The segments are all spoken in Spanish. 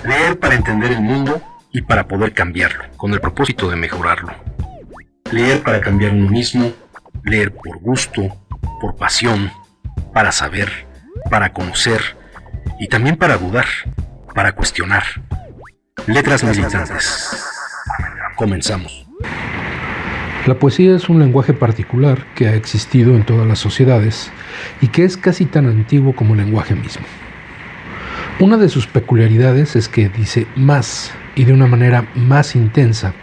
Leer para entender el mundo y para poder cambiarlo, con el propósito de mejorarlo. Leer para cambiar uno mismo, leer por gusto, por pasión, para saber, para conocer y también para dudar, para cuestionar. Letras militantes. Comenzamos. La poesía es un lenguaje particular que ha existido en todas las sociedades y que es casi tan antiguo como el lenguaje mismo. Una de sus peculiaridades es que dice más y de una manera más intensa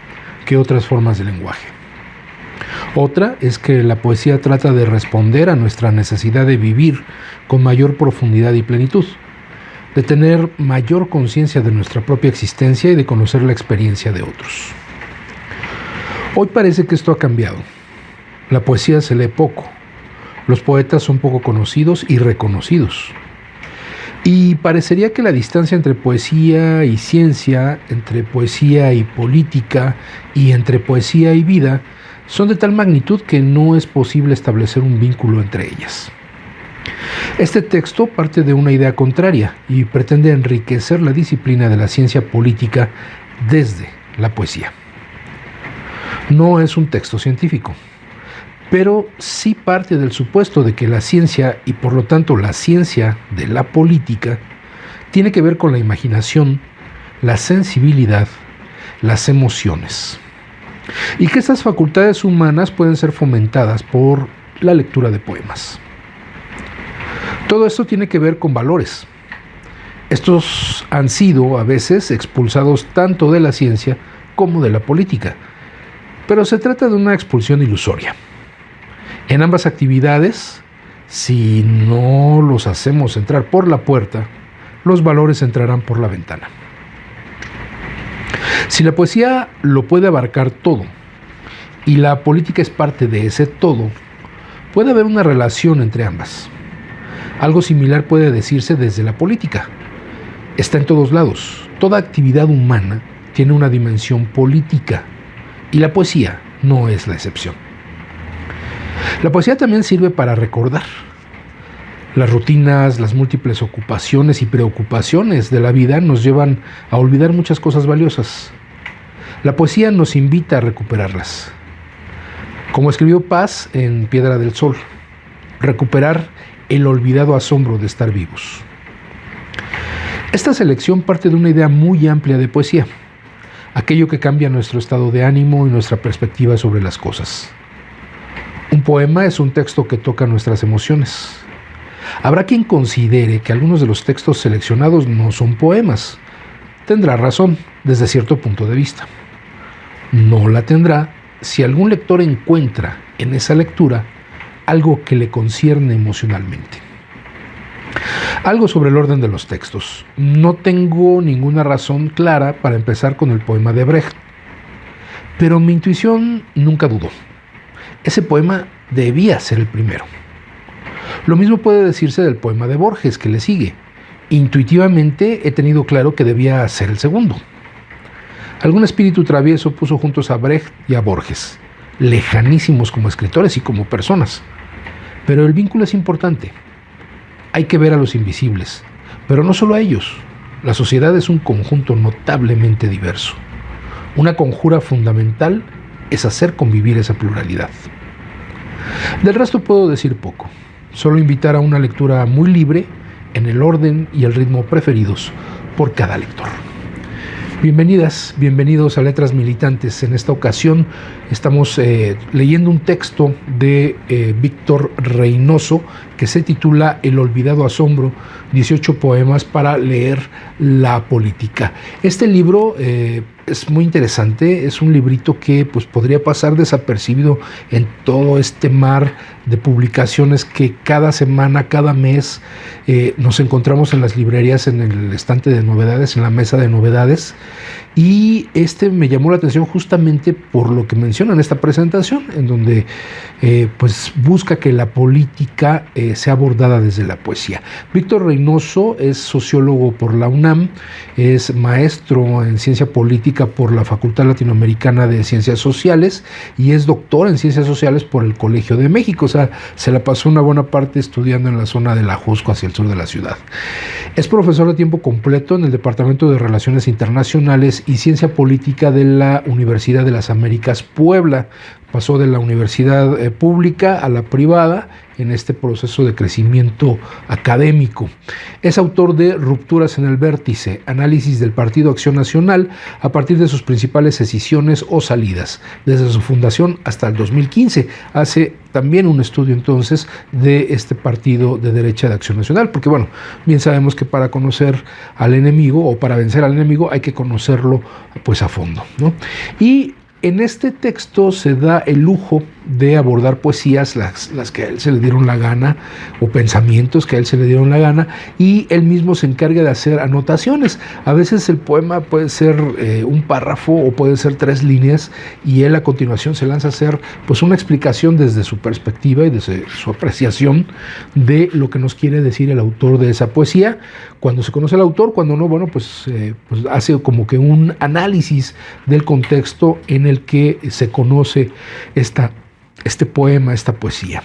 que otras formas de lenguaje. Otra es que la poesía trata de responder a nuestra necesidad de vivir con mayor profundidad y plenitud, de tener mayor conciencia de nuestra propia existencia y de conocer la experiencia de otros. Hoy parece que esto ha cambiado. La poesía se lee poco. Los poetas son poco conocidos y reconocidos. Y parecería que la distancia entre poesía y ciencia, entre poesía y política y entre poesía y vida son de tal magnitud que no es posible establecer un vínculo entre ellas. Este texto parte de una idea contraria y pretende enriquecer la disciplina de la ciencia política desde la poesía. No es un texto científico, pero sí parte del supuesto de que la ciencia, y por lo tanto la ciencia de la política, tiene que ver con la imaginación, la sensibilidad, las emociones, y que estas facultades humanas pueden ser fomentadas por la lectura de poemas. Todo esto tiene que ver con valores. Estos han sido a veces expulsados tanto de la ciencia como de la política, pero se trata de una expulsión ilusoria. En ambas actividades, si no los hacemos entrar por la puerta, los valores entrarán por la ventana. Si la poesía lo puede abarcar todo y la política es parte de ese todo, puede haber una relación entre ambas. Algo similar puede decirse desde la política. Está en todos lados. Toda actividad humana tiene una dimensión política y la poesía no es la excepción. La poesía también sirve para recordar. Las rutinas, las múltiples ocupaciones y preocupaciones de la vida nos llevan a olvidar muchas cosas valiosas. La poesía nos invita a recuperarlas. Como escribió Paz en Piedra del Sol, recuperar el olvidado asombro de estar vivos. Esta selección parte de una idea muy amplia de poesía, aquello que cambia nuestro estado de ánimo y nuestra perspectiva sobre las cosas. Un poema es un texto que toca nuestras emociones. Habrá quien considere que algunos de los textos seleccionados no son poemas. Tendrá razón desde cierto punto de vista. No la tendrá si algún lector encuentra en esa lectura algo que le concierne emocionalmente. Algo sobre el orden de los textos. No tengo ninguna razón clara para empezar con el poema de Brecht, pero mi intuición nunca dudó. Ese poema debía ser el primero. Lo mismo puede decirse del poema de Borges que le sigue. Intuitivamente he tenido claro que debía ser el segundo. Algún espíritu travieso puso juntos a Brecht y a Borges, lejanísimos como escritores y como personas. Pero el vínculo es importante. Hay que ver a los invisibles, pero no solo a ellos. La sociedad es un conjunto notablemente diverso. Una conjura fundamental es hacer convivir esa pluralidad. Del resto puedo decir poco, solo invitar a una lectura muy libre en el orden y el ritmo preferidos por cada lector. Bienvenidas, bienvenidos a Letras Militantes. En esta ocasión estamos leyendo un texto de Víctor Reynoso que se titula El olvidado asombro, 18 poemas para leer la política. Este libro es muy interesante, es un librito que pues, podría pasar desapercibido en todo este mar de publicaciones que cada semana, cada mes nos encontramos en las librerías, en el estante de novedades, en la mesa de novedades. y me llamó la atención justamente por lo que menciona en esta presentación, en donde pues busca que la política sea abordada desde la poesía. Víctor Reynoso es sociólogo por la UNAM, es maestro en ciencia política por la Facultad Latinoamericana de Ciencias Sociales y es doctor en Ciencias Sociales por el Colegio de México. O sea, se la pasó una buena parte estudiando en la zona de la Ajusco hacia el sur de la ciudad. Es profesor de tiempo completo en el Departamento de Relaciones Internacionales y Ciencia Política de la Universidad de las Américas Puebla. Pasó de la universidad pública a la privada en este proceso de crecimiento académico. Es autor de Rupturas en el Vértice, análisis del Partido Acción Nacional a partir de sus principales escisiones o salidas, desde su fundación hasta el 2015. Hace también un estudio entonces de este partido de derecha de Acción Nacional, porque bueno, bien sabemos que para conocer al enemigo o para vencer al enemigo hay que conocerlo pues a fondo, ¿no? Y en este texto se da el lujo de abordar poesías, las que a él se le dieron la gana, o pensamientos que a él se le dieron la gana, y él mismo se encarga de hacer anotaciones. A veces el poema puede ser un párrafo o puede ser 3 líneas, y él a continuación se lanza a hacer pues una explicación desde su perspectiva y desde su apreciación de lo que nos quiere decir el autor de esa poesía. Cuando se conoce el autor, cuando no, bueno, pues hace como que un análisis del contexto en el que se conoce este poema, esta poesía.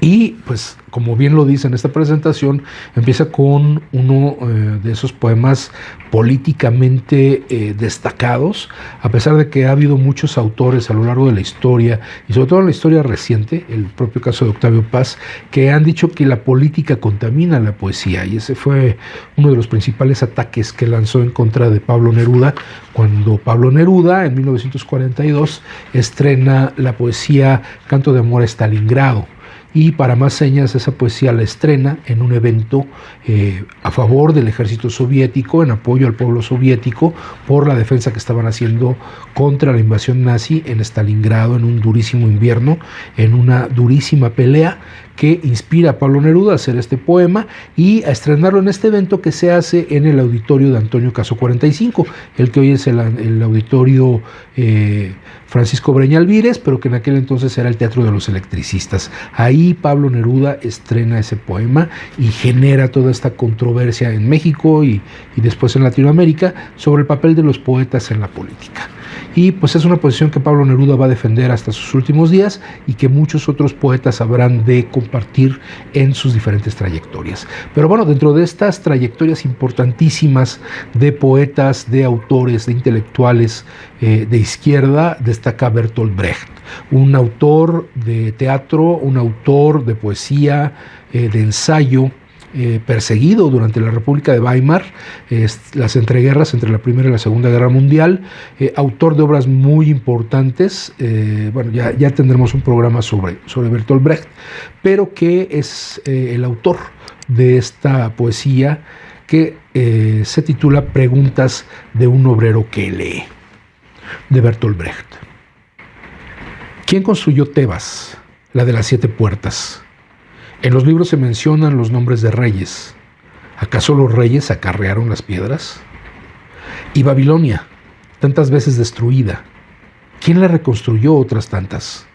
Y pues como bien lo dice en esta presentación, empieza con uno de esos poemas políticamente destacados, a pesar de que ha habido muchos autores a lo largo de la historia, y sobre todo en la historia reciente, el propio caso de Octavio Paz, que han dicho que la política contamina la poesía, y ese fue uno de los principales ataques que lanzó en contra de Pablo Neruda, cuando Pablo Neruda en 1942 estrena la poesía Canto de Amor a Stalingrado. Y para más señas, esa poesía la estrena en un evento a favor del ejército soviético, en apoyo al pueblo soviético por la defensa que estaban haciendo contra la invasión nazi en Stalingrado en un durísimo invierno, en una durísima pelea que inspira a Pablo Neruda a hacer este poema y a estrenarlo en este evento que se hace en el auditorio de Antonio Caso 45, el que hoy es el auditorio Francisco Breña Alvírez, pero que en aquel entonces era el Teatro de los Electricistas. Ahí Pablo Neruda estrena ese poema y genera toda esta controversia en México y después en Latinoamérica sobre el papel de los poetas en la política. Y pues es una posición que Pablo Neruda va a defender hasta sus últimos días y que muchos otros poetas habrán de compartir en sus diferentes trayectorias. Pero bueno, dentro de estas trayectorias importantísimas de poetas, de autores, de intelectuales de izquierda, destaca Bertolt Brecht, un autor de teatro, un autor de poesía, de ensayo, perseguido durante la República de Weimar, las entreguerras entre la Primera y la Segunda Guerra Mundial, autor de obras muy importantes. Bueno, ya tendremos un programa sobre Bertolt Brecht, pero que es el autor de esta poesía que se titula Preguntas de un obrero que lee, de Bertolt Brecht. ¿Quién construyó Tebas, la de las 7 puertas? En los libros se mencionan los nombres de reyes. ¿Acaso los reyes acarrearon las piedras? ¿Y Babilonia, tantas veces destruida, quién la reconstruyó otras tantas?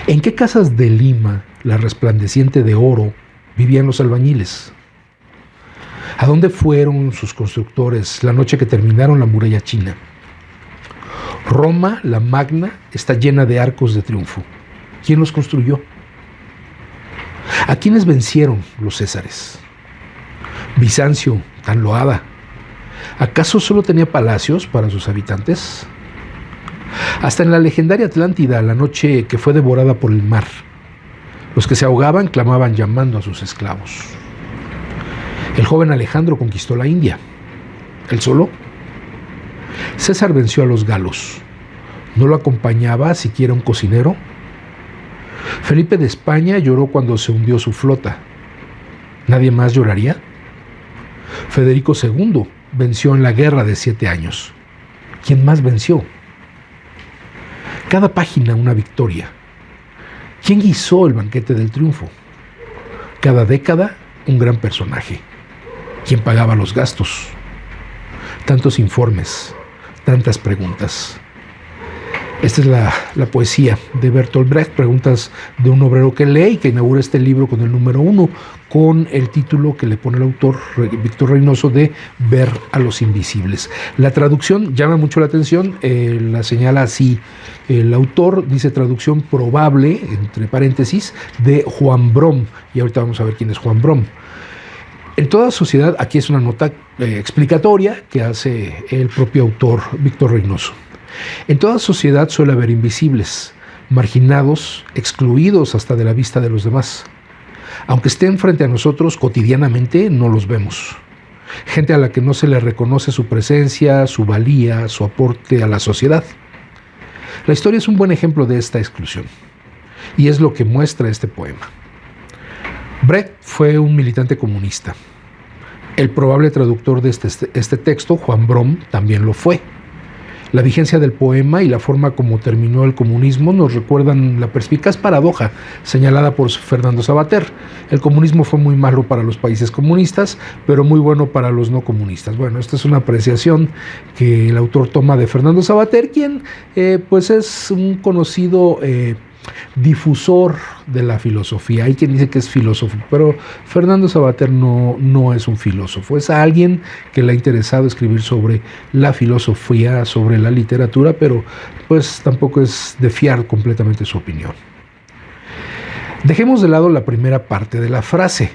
¿En qué casas de Lima, la resplandeciente de oro, vivían los albañiles? ¿A dónde fueron sus constructores la noche que terminaron la muralla china? Roma, la magna, está llena de arcos de triunfo. ¿Quién los construyó? ¿A quiénes vencieron los césares? Bizancio, tan loada, ¿acaso solo tenía palacios para sus habitantes? Hasta en la legendaria Atlántida, la noche que fue devorada por el mar, los que se ahogaban clamaban llamando a sus esclavos. El joven Alejandro conquistó la India. ¿Él solo? César venció a los galos. ¿No lo acompañaba siquiera un cocinero? Felipe de España lloró cuando se hundió su flota. ¿Nadie más lloraría? Federico II venció en la guerra de 7 años. ¿Quién más venció? Cada página una victoria. ¿Quién guisó el banquete del triunfo? Cada década un gran personaje. ¿Quién pagaba los gastos? tantos informes, tantas preguntas. Esta es la poesía de Bertolt Brecht, preguntas de un obrero que lee y que inaugura este libro con el número 1, con el título que le pone el autor Víctor Reynoso de Ver a los invisibles. La traducción llama mucho la atención, la señala así el autor, dice traducción probable, entre paréntesis, de Juan Brom, y ahorita vamos a ver quién es Juan Brom. En toda sociedad, aquí es una nota explicatoria que hace el propio autor Víctor Reynoso. En toda sociedad suele haber invisibles, marginados, excluidos hasta de la vista de los demás. Aunque estén frente a nosotros cotidianamente, no los vemos. Gente a la que no se le reconoce su presencia, su valía, su aporte a la sociedad. La historia es un buen ejemplo de esta exclusión, y es lo que muestra este poema. Brecht fue un militante comunista. El probable traductor de este texto, Juan Brom, también lo fue. La vigencia del poema y la forma como terminó el comunismo nos recuerdan la perspicaz paradoja señalada por Fernando Savater. El comunismo fue muy malo para los países comunistas, pero muy bueno para los no comunistas. Bueno, esta es una apreciación que el autor toma de Fernando Savater, quien pues es un conocido difusor de la filosofía. Hay quien dice que es filósofo, pero Fernando Savater no es un filósofo, es alguien que le ha interesado escribir sobre la filosofía, sobre la literatura, pero pues tampoco es de fiar completamente su opinión. Dejemos de lado la primera parte de la frase.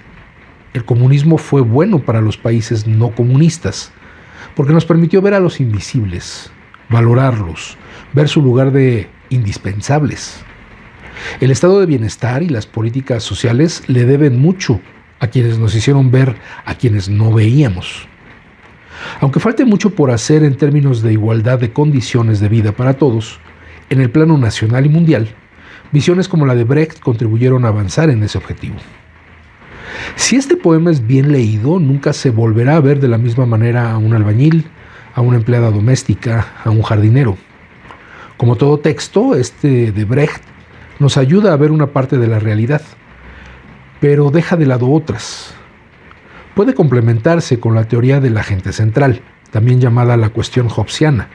El comunismo fue bueno para los países no comunistas, porque nos permitió ver a los invisibles, valorarlos, ver su lugar de indispensables. El estado de bienestar y las políticas sociales le deben mucho a quienes nos hicieron ver a quienes no veíamos. Aunque falte mucho por hacer en términos de igualdad de condiciones de vida para todos, en el plano nacional y mundial, visiones como la de Brecht contribuyeron a avanzar en ese objetivo. Si este poema es bien leído, nunca se volverá a ver de la misma manera a un albañil, a una empleada doméstica, a un jardinero. Como todo texto, este de Brecht nos ayuda a ver una parte de la realidad, pero deja de lado otras. Puede complementarse con la teoría del agente central, también llamada la cuestión hobbesiana.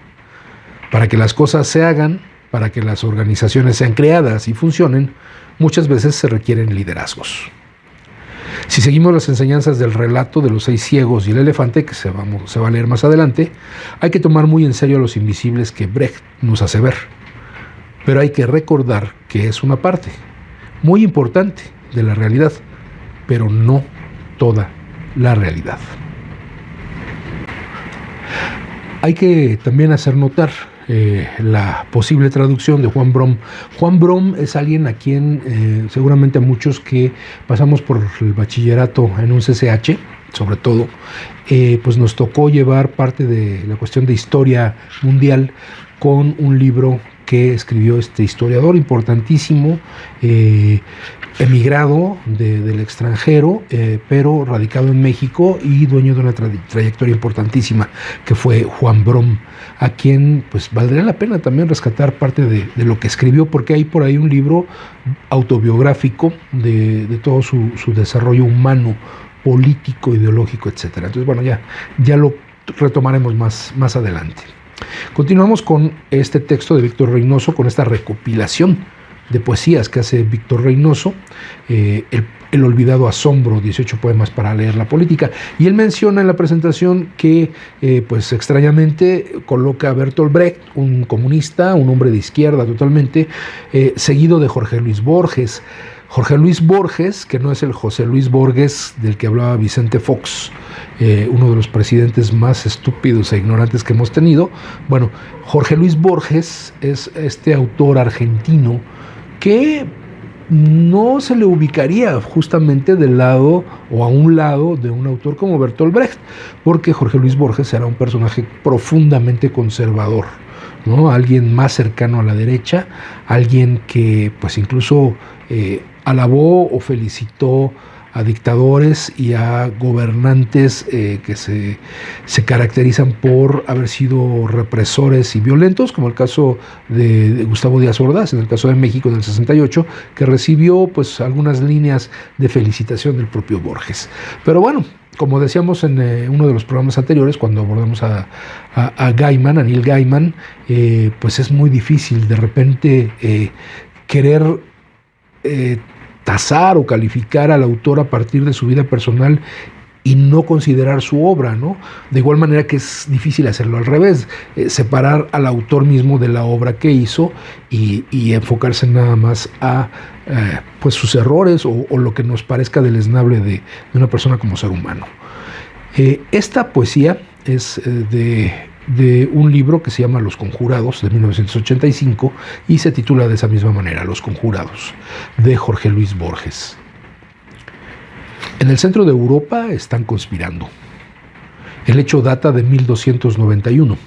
Para que las cosas se hagan, para que las organizaciones sean creadas y funcionen, muchas veces se requieren liderazgos. Si seguimos las enseñanzas del relato de los 6 ciegos y el elefante, que se va a leer más adelante, hay que tomar muy en serio a los invisibles que Brecht nos hace ver. Pero hay que recordar que es una parte muy importante de la realidad, pero no toda la realidad. Hay que también hacer notar la posible traducción de Juan Brom. Juan Brom es alguien a quien seguramente a muchos que pasamos por el bachillerato en un CCH, sobre todo, pues nos tocó llevar parte de la cuestión de historia mundial con un libro que escribió este historiador importantísimo, emigrado del extranjero, pero radicado en México y dueño de una trayectoria importantísima, que fue Juan Brom, a quien pues valdría la pena también rescatar parte de lo que escribió, porque hay por ahí un libro autobiográfico de todo su desarrollo humano, político, ideológico, etcétera. Entonces, bueno, ya lo retomaremos más adelante. Continuamos con este texto de Víctor Reynoso, con esta recopilación de poesías que hace Víctor Reynoso, el olvidado asombro, 18 poemas para leer la política. Y él menciona en la presentación que, pues extrañamente, coloca a Bertolt Brecht, un comunista, un hombre de izquierda totalmente, seguido de Jorge Luis Borges. Jorge Luis Borges, que no es el José Luis Borges del que hablaba Vicente Fox, uno de los presidentes más estúpidos e ignorantes que hemos tenido. Bueno, Jorge Luis Borges es este autor argentino que no se le ubicaría justamente del lado o a un lado de un autor como Bertolt Brecht, porque Jorge Luis Borges era un personaje profundamente conservador, ¿no? Alguien más cercano a la derecha, alguien que pues incluso alabó o felicitó a dictadores y a gobernantes que se caracterizan por haber sido represores y violentos, como el caso de Gustavo Díaz Ordaz, en el caso de México en el 68, que recibió pues algunas líneas de felicitación del propio Borges. Pero bueno, como decíamos en uno de los programas anteriores, cuando abordamos a Gaiman, a Neil Gaiman, pues es muy difícil de repente querer tasar o calificar al autor a partir de su vida personal y no considerar su obra, ¿no? De igual manera que es difícil hacerlo al revés, separar al autor mismo de la obra que hizo y enfocarse nada más a pues sus errores o lo que nos parezca deleznable de una persona como ser humano. Esta poesía es de un libro que se llama Los Conjurados, de 1985, y se titula de esa misma manera, Los Conjurados, de Jorge Luis Borges. En el centro de Europa están conspirando. El hecho data de 1291.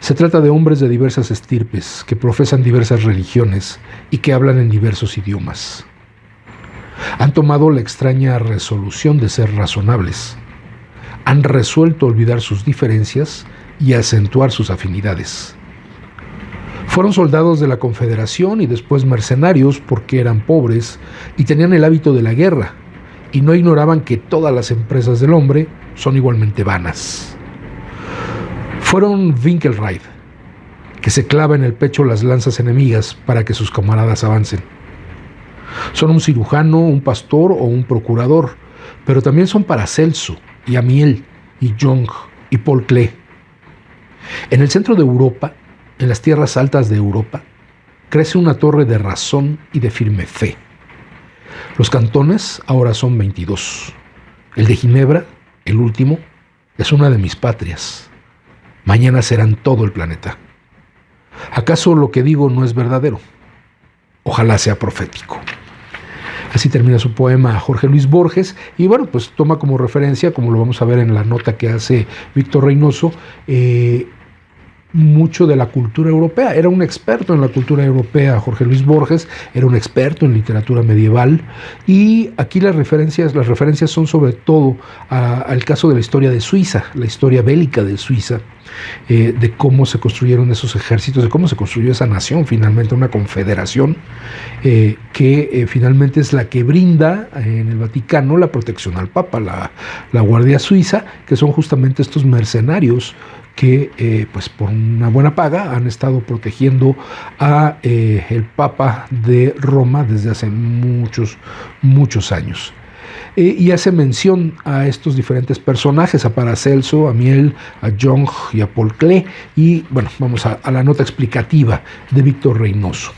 Se trata de hombres de diversas estirpes que profesan diversas religiones y que hablan en diversos idiomas. Han tomado la extraña resolución de ser razonables. Han resuelto olvidar sus diferencias y acentuar sus afinidades. Fueron soldados de la Confederación y después mercenarios porque eran pobres y tenían el hábito de la guerra, y no ignoraban que todas las empresas del hombre son igualmente vanas. Fueron Winkelried, que se clava en el pecho las lanzas enemigas para que sus camaradas avancen. Son un cirujano, un pastor o un procurador, pero también son Paracelso y Amiel y Jung y Paul Klee. En el centro de Europa, en las tierras altas de Europa, crece una torre de razón y de firme fe. Los cantones ahora son 22. El de Ginebra, el último, es una de mis patrias. Mañana serán todo el planeta. ¿Acaso lo que digo no es verdadero? Ojalá sea profético. Así termina su poema Jorge Luis Borges, y bueno, pues toma como referencia, como lo vamos a ver en la nota que hace Víctor Reynoso, mucho de la cultura europea. Era un experto en la cultura europea, Jorge Luis Borges, era un experto en literatura medieval, y aquí las referencias son sobre todo al caso de la historia de Suiza, la historia bélica de Suiza, de cómo se construyeron esos ejércitos, de cómo se construyó esa nación, finalmente una confederación que finalmente es la que brinda en el Vaticano la protección al Papa, la Guardia Suiza, que son justamente estos mercenarios que pues por una buena paga han estado protegiendo a el Papa de Roma desde hace muchos años. Y hace mención a estos diferentes personajes, a Paracelso, a Amiel, a Jung y a Paul Klee. Y bueno, vamos a la nota explicativa de Víctor Reynoso.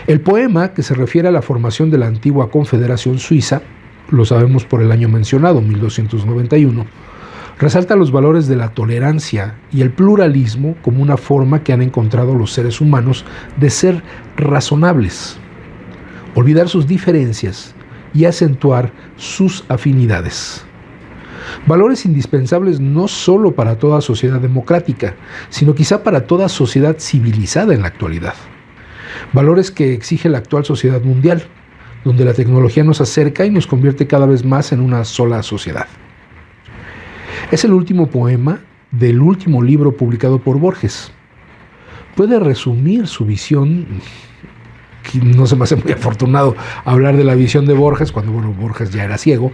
El poema, que se refiere a la formación de la antigua Confederación Suiza, lo sabemos por el año mencionado, 1291, resalta los valores de la tolerancia y el pluralismo como una forma que han encontrado los seres humanos de ser razonables, olvidar sus diferencias y acentuar sus afinidades. Valores indispensables no solo para toda sociedad democrática, sino quizá para toda sociedad civilizada en la actualidad. Valores que exige la actual sociedad mundial, donde la tecnología nos acerca y nos convierte cada vez más en una sola sociedad. Es el último poema del último libro publicado por Borges. Puede resumir su visión, que no se me hace muy afortunado hablar de la visión de Borges, cuando Borges ya era ciego,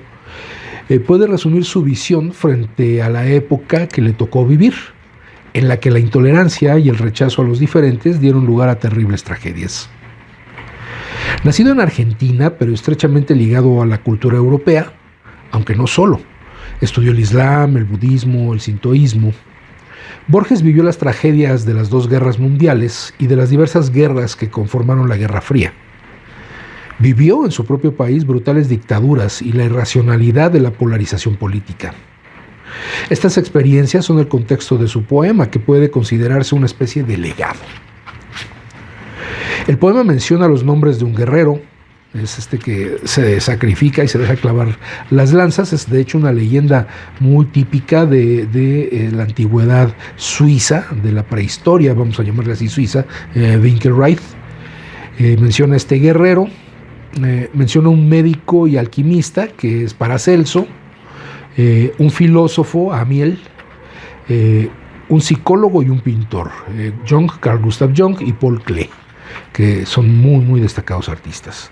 puede resumir su visión frente a la época que le tocó vivir, en la que la intolerancia y el rechazo a los diferentes dieron lugar a terribles tragedias. Nacido en Argentina, pero estrechamente ligado a la cultura europea, aunque no solo, estudió el Islam, el budismo, el sintoísmo. Borges vivió las tragedias de las dos guerras mundiales y de las diversas guerras que conformaron la Guerra Fría. Vivió en su propio país brutales dictaduras y la irracionalidad de la polarización política. Estas experiencias son el contexto de su poema, que puede considerarse una especie de legado. El poema menciona los nombres de un guerrero, es este que se sacrifica y se deja clavar las lanzas. Es de hecho una leyenda muy típica de la antigüedad suiza, de la prehistoria, vamos a llamarle así, suiza. Winkelried menciona a este guerrero, menciona un médico y alquimista que es Paracelso, un filósofo, Amiel, un psicólogo y un pintor, Carl Gustav Jung y Paul Klee, que son muy destacados artistas.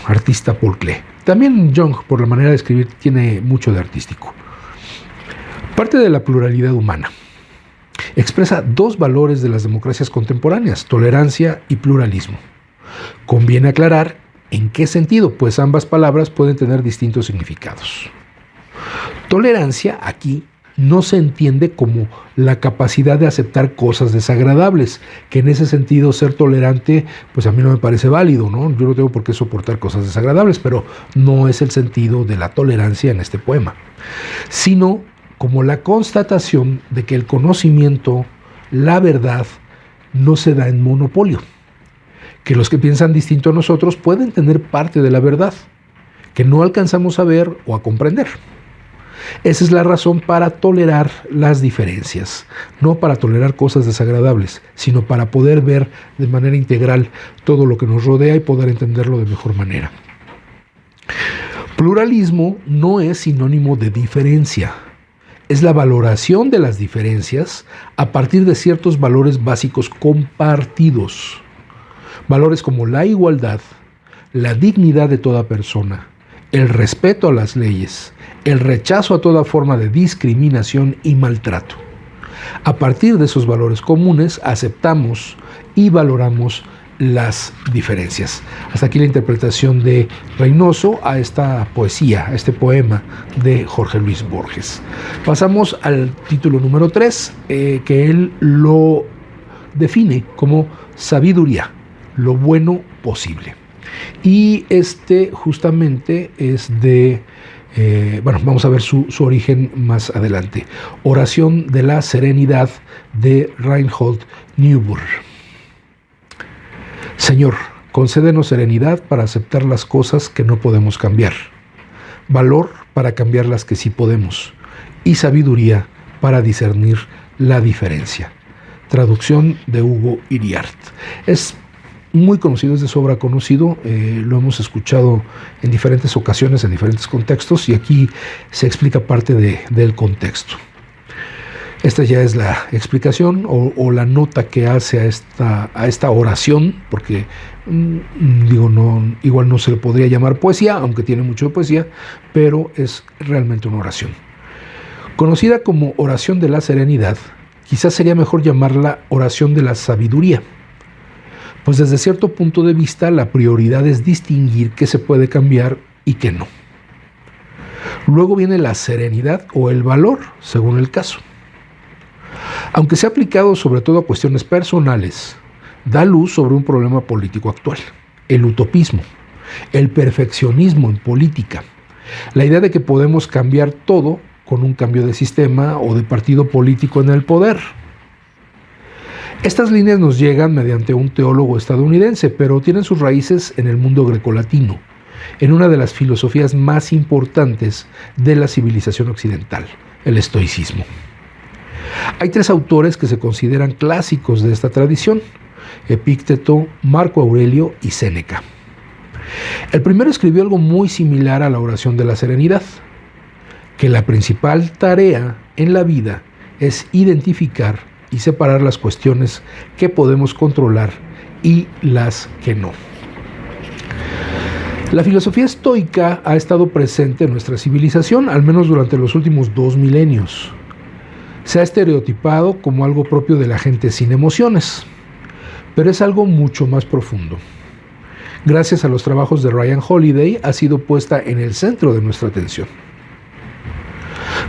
artista Paul Klee. También Jung, por la manera de escribir, tiene mucho de artístico. Parte de la pluralidad humana. Expresa dos valores de las democracias contemporáneas, tolerancia y pluralismo. Conviene aclarar en qué sentido, pues ambas palabras pueden tener distintos significados. Tolerancia aquí no se entiende como la capacidad de aceptar cosas desagradables, que en ese sentido ser tolerante, pues a mí no me parece válido, ¿no? Yo no tengo por qué soportar cosas desagradables, pero no es el sentido de la tolerancia en este poema, sino como la constatación de que el conocimiento, la verdad, no se da en monopolio, que los que piensan distinto a nosotros pueden tener parte de la verdad, que no alcanzamos a ver o a comprender. Esa es la razón para tolerar las diferencias, no para tolerar cosas desagradables, sino para poder ver de manera integral todo lo que nos rodea y poder entenderlo de mejor manera. Pluralismo no es sinónimo de diferencia, es la valoración de las diferencias a partir de ciertos valores básicos compartidos. Valores como la igualdad, la dignidad de toda persona, el respeto a las leyes, el rechazo a toda forma de discriminación y maltrato. A partir de esos valores comunes aceptamos y valoramos las diferencias. Hasta aquí la interpretación de Reynoso a esta poesía, a este poema de Jorge Luis Borges. Pasamos al título número 3, que él lo define como sabiduría, lo bueno posible. Y este justamente es de, vamos a ver su origen más adelante. Oración de la Serenidad de Reinhold Niebuhr. Señor, concédenos serenidad para aceptar las cosas que no podemos cambiar, valor para cambiar las que sí podemos, y sabiduría para discernir la diferencia. Traducción de Hugo Iriart. Es muy conocido, es de sobra conocido, lo hemos escuchado en diferentes ocasiones, en diferentes contextos, y aquí se explica parte del contexto. Esta ya es la explicación o la nota que hace a esta oración, porque igual no se le podría llamar poesía, aunque tiene mucho de poesía, pero es realmente una oración. Conocida como oración de la serenidad, quizás sería mejor llamarla oración de la sabiduría, pues desde cierto punto de vista la prioridad es distinguir qué se puede cambiar y qué no. Luego viene la serenidad o el valor, según el caso. Aunque sea aplicado sobre todo a cuestiones personales, da luz sobre un problema político actual, el utopismo, el perfeccionismo en política, la idea de que podemos cambiar todo con un cambio de sistema o de partido político en el poder. Estas líneas nos llegan mediante un teólogo estadounidense, pero tienen sus raíces en el mundo grecolatino, en una de las filosofías más importantes de la civilización occidental, el estoicismo. Hay tres autores que se consideran clásicos de esta tradición: Epícteto, Marco Aurelio y Séneca. El primero escribió algo muy similar a la oración de la serenidad, que la principal tarea en la vida es identificar y separar las cuestiones que podemos controlar y las que no. La filosofía estoica ha estado presente en nuestra civilización, al menos durante los últimos 2 milenios. Se ha estereotipado como algo propio de la gente sin emociones, pero es algo mucho más profundo. Gracias a los trabajos de Ryan Holiday, ha sido puesta en el centro de nuestra atención.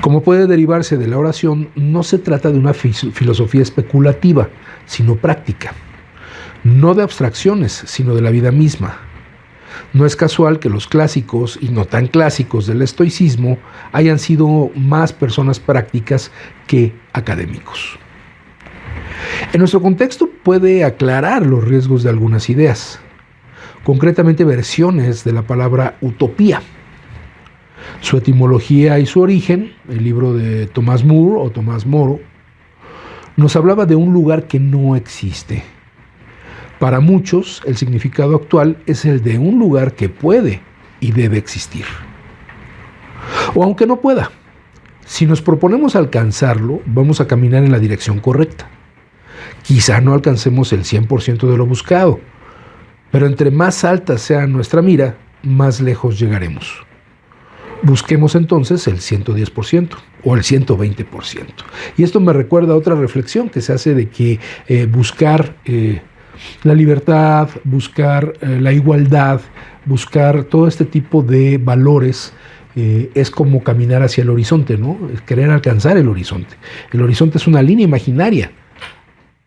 Como puede derivarse de la oración, no se trata de una filosofía especulativa, sino práctica. No de abstracciones, sino de la vida misma. No es casual que los clásicos y no tan clásicos del estoicismo hayan sido más personas prácticas que académicos. En nuestro contexto puede aclarar los riesgos de algunas ideas, concretamente versiones de la palabra utopía. Su etimología y su origen, el libro de Tomás Moore o Tomás Moro, nos hablaba de un lugar que no existe. Para muchos, el significado actual es el de un lugar que puede y debe existir. O aunque no pueda, si nos proponemos alcanzarlo, vamos a caminar en la dirección correcta. Quizá no alcancemos el 100% de lo buscado, Pero entre más alta sea nuestra mira, más lejos llegaremos. Busquemos entonces el 110% o el 120%. Y esto me recuerda a otra reflexión que se hace de que buscar la libertad, buscar la igualdad, buscar todo este tipo de valores es como caminar hacia el horizonte, ¿no? Es querer alcanzar el horizonte. El horizonte es una línea imaginaria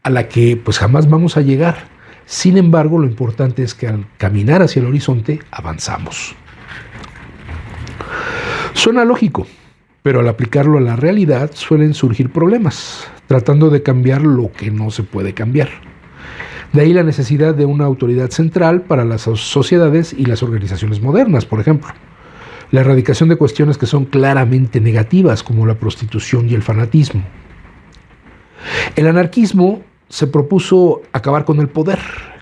a la que pues jamás vamos a llegar. Sin embargo, lo importante es que al caminar hacia el horizonte avanzamos. Suena lógico, pero al aplicarlo a la realidad suelen surgir problemas, tratando de cambiar lo que no se puede cambiar. De ahí la necesidad de una autoridad central para las sociedades y las organizaciones modernas, por ejemplo. La erradicación de cuestiones que son claramente negativas, como la prostitución y el fanatismo. El anarquismo se propuso acabar con el poder,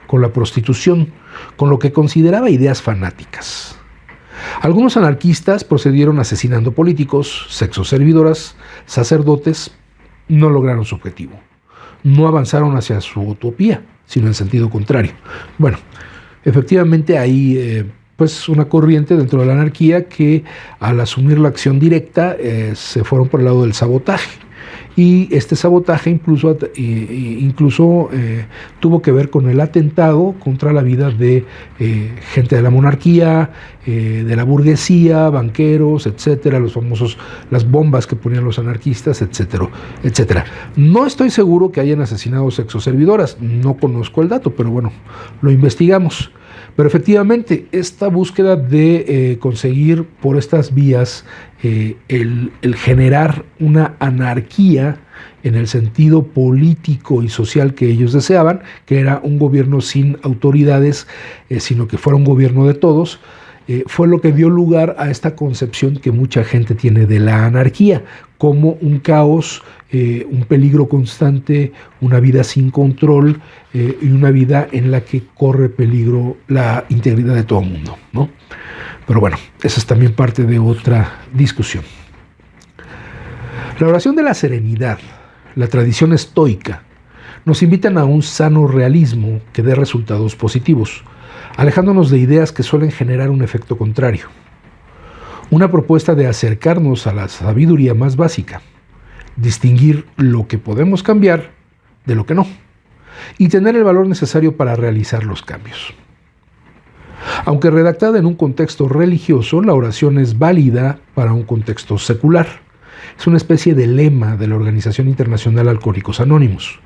con la prostitución, con lo que consideraba ideas fanáticas. Algunos anarquistas procedieron asesinando políticos, sexoservidoras, sacerdotes, no lograron su objetivo. No avanzaron hacia su utopía, sino en sentido contrario. Bueno, efectivamente hay pues una corriente dentro de la anarquía que al asumir la acción directa se fueron por el lado del sabotaje. Y este sabotaje incluso tuvo que ver con el atentado contra la vida de gente de la monarquía, de la burguesía, banqueros, etcétera, las bombas que ponían los anarquistas, etcétera, etcétera. No estoy seguro que hayan asesinado sexoservidoras, no conozco el dato, pero bueno, lo investigamos. Pero efectivamente, esta búsqueda de conseguir por estas vías el generar una anarquía en el sentido político y social que ellos deseaban, que era un gobierno sin autoridades, sino que fuera un gobierno de todos, fue lo que dio lugar a esta concepción que mucha gente tiene de la anarquía, como un caos, un peligro constante, una vida sin control y una vida en la que corre peligro la integridad de todo el mundo, ¿no? Pero bueno, esa es también parte de otra discusión. La oración de la serenidad, la tradición estoica, nos invitan a un sano realismo que dé resultados positivos, alejándonos de ideas que suelen generar un efecto contrario. Una propuesta de acercarnos a la sabiduría más básica, distinguir lo que podemos cambiar de lo que no, y tener el valor necesario para realizar los cambios. Aunque redactada en un contexto religioso, la oración es válida para un contexto secular. Es una especie de lema de la Organización Internacional Alcohólicos Anónimos.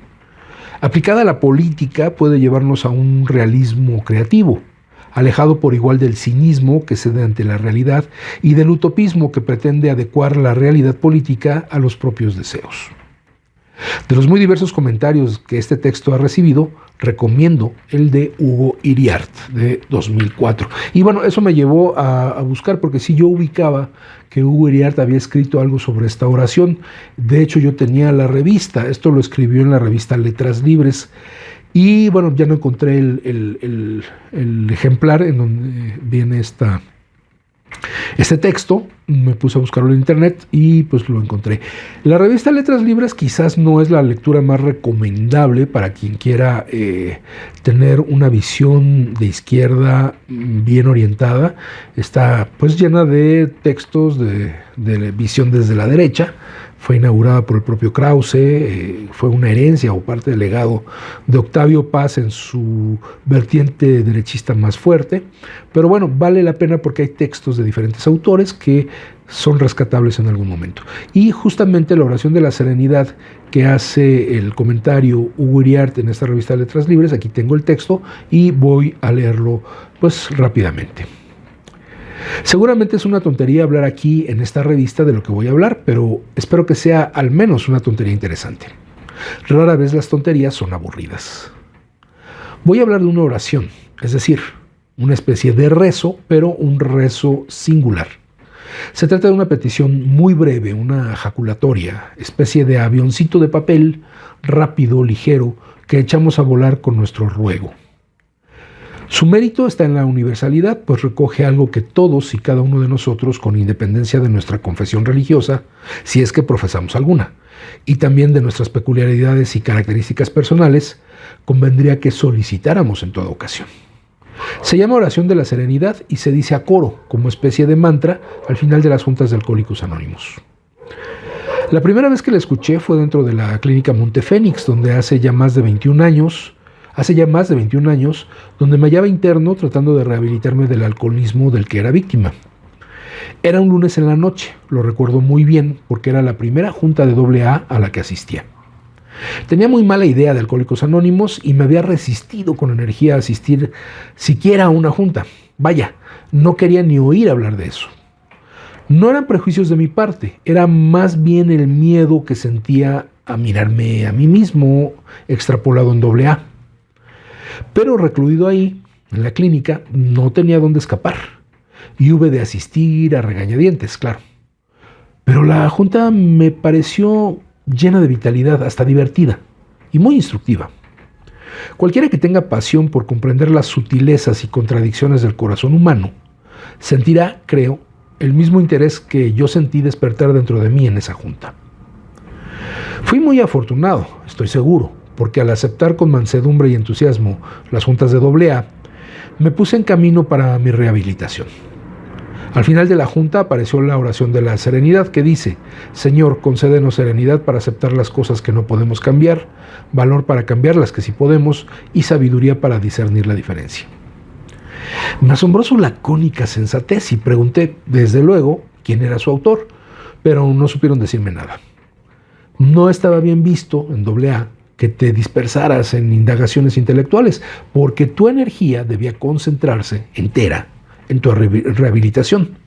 Aplicada a la política puede llevarnos a un realismo creativo, alejado por igual del cinismo que cede ante la realidad y del utopismo que pretende adecuar la realidad política a los propios deseos. De los muy diversos comentarios que este texto ha recibido, recomiendo el de Hugo Iriart, de 2004. Y bueno, eso me llevó a buscar, porque sí yo ubicaba que Hugo Iriart había escrito algo sobre esta oración. De hecho, yo tenía la revista, esto lo escribió en la revista Letras Libres. Y bueno, ya no encontré el ejemplar en donde viene este texto. Me puse a buscarlo en internet y pues lo encontré. La revista Letras Libres quizás no es la lectura más recomendable para quien quiera tener una visión de izquierda bien orientada. Está pues llena de textos de visión desde la derecha. Fue inaugurada por el propio Krause, fue una herencia o parte del legado de Octavio Paz en su vertiente derechista más fuerte. Pero bueno, vale la pena porque hay textos de diferentes autores que son rescatables en algún momento. Y justamente la oración de la serenidad que hace el comentario Hugo Iriart en esta revista de Letras Libres, aquí tengo el texto y voy a leerlo pues rápidamente. Seguramente es una tontería hablar aquí en esta revista de lo que voy a hablar, pero espero que sea al menos una tontería interesante. Rara vez las tonterías son aburridas. Voy a hablar de una oración, es decir, una especie de rezo, pero un rezo singular. Se trata de una petición muy breve, una ejaculatoria, especie de avioncito de papel, rápido, ligero, que echamos a volar con nuestro ruego. Su mérito está en la universalidad, pues recoge algo que todos y cada uno de nosotros, con independencia de nuestra confesión religiosa, si es que profesamos alguna, y también de nuestras peculiaridades y características personales, convendría que solicitáramos en toda ocasión. Se llama oración de la serenidad y se dice a coro, como especie de mantra, al final de las juntas de Alcohólicos Anónimos. La primera vez que la escuché fue dentro de la clínica Montefénix, donde hace ya más de 21 años, donde me hallaba interno tratando de rehabilitarme del alcoholismo del que era víctima. Era un lunes en la noche, lo recuerdo muy bien, porque era la primera junta de AA a la que asistía. Tenía muy mala idea de Alcohólicos Anónimos y me había resistido con energía a asistir siquiera a una junta. Vaya, no quería ni oír hablar de eso. No eran prejuicios de mi parte, era más bien el miedo que sentía a mirarme a mí mismo extrapolado en AA. Pero recluido ahí, en la clínica, no tenía dónde escapar. Y hube de asistir a regañadientes, claro. Pero la junta me pareció llena de vitalidad, hasta divertida, y muy instructiva. Cualquiera que tenga pasión por comprender las sutilezas y contradicciones del corazón humano, sentirá, creo, el mismo interés que yo sentí despertar dentro de mí en esa junta. Fui muy afortunado, estoy seguro, porque al aceptar con mansedumbre y entusiasmo las juntas de AA, me puse en camino para mi rehabilitación. Al final de la junta apareció la oración de la serenidad que dice: Señor, concédenos serenidad para aceptar las cosas que no podemos cambiar, valor para cambiar las que sí podemos y sabiduría para discernir la diferencia. Me asombró su lacónica sensatez y pregunté, desde luego, quién era su autor, pero no supieron decirme nada. No estaba bien visto en AA que te dispersaras en indagaciones intelectuales, porque tu energía debía concentrarse entera en tu rehabilitación,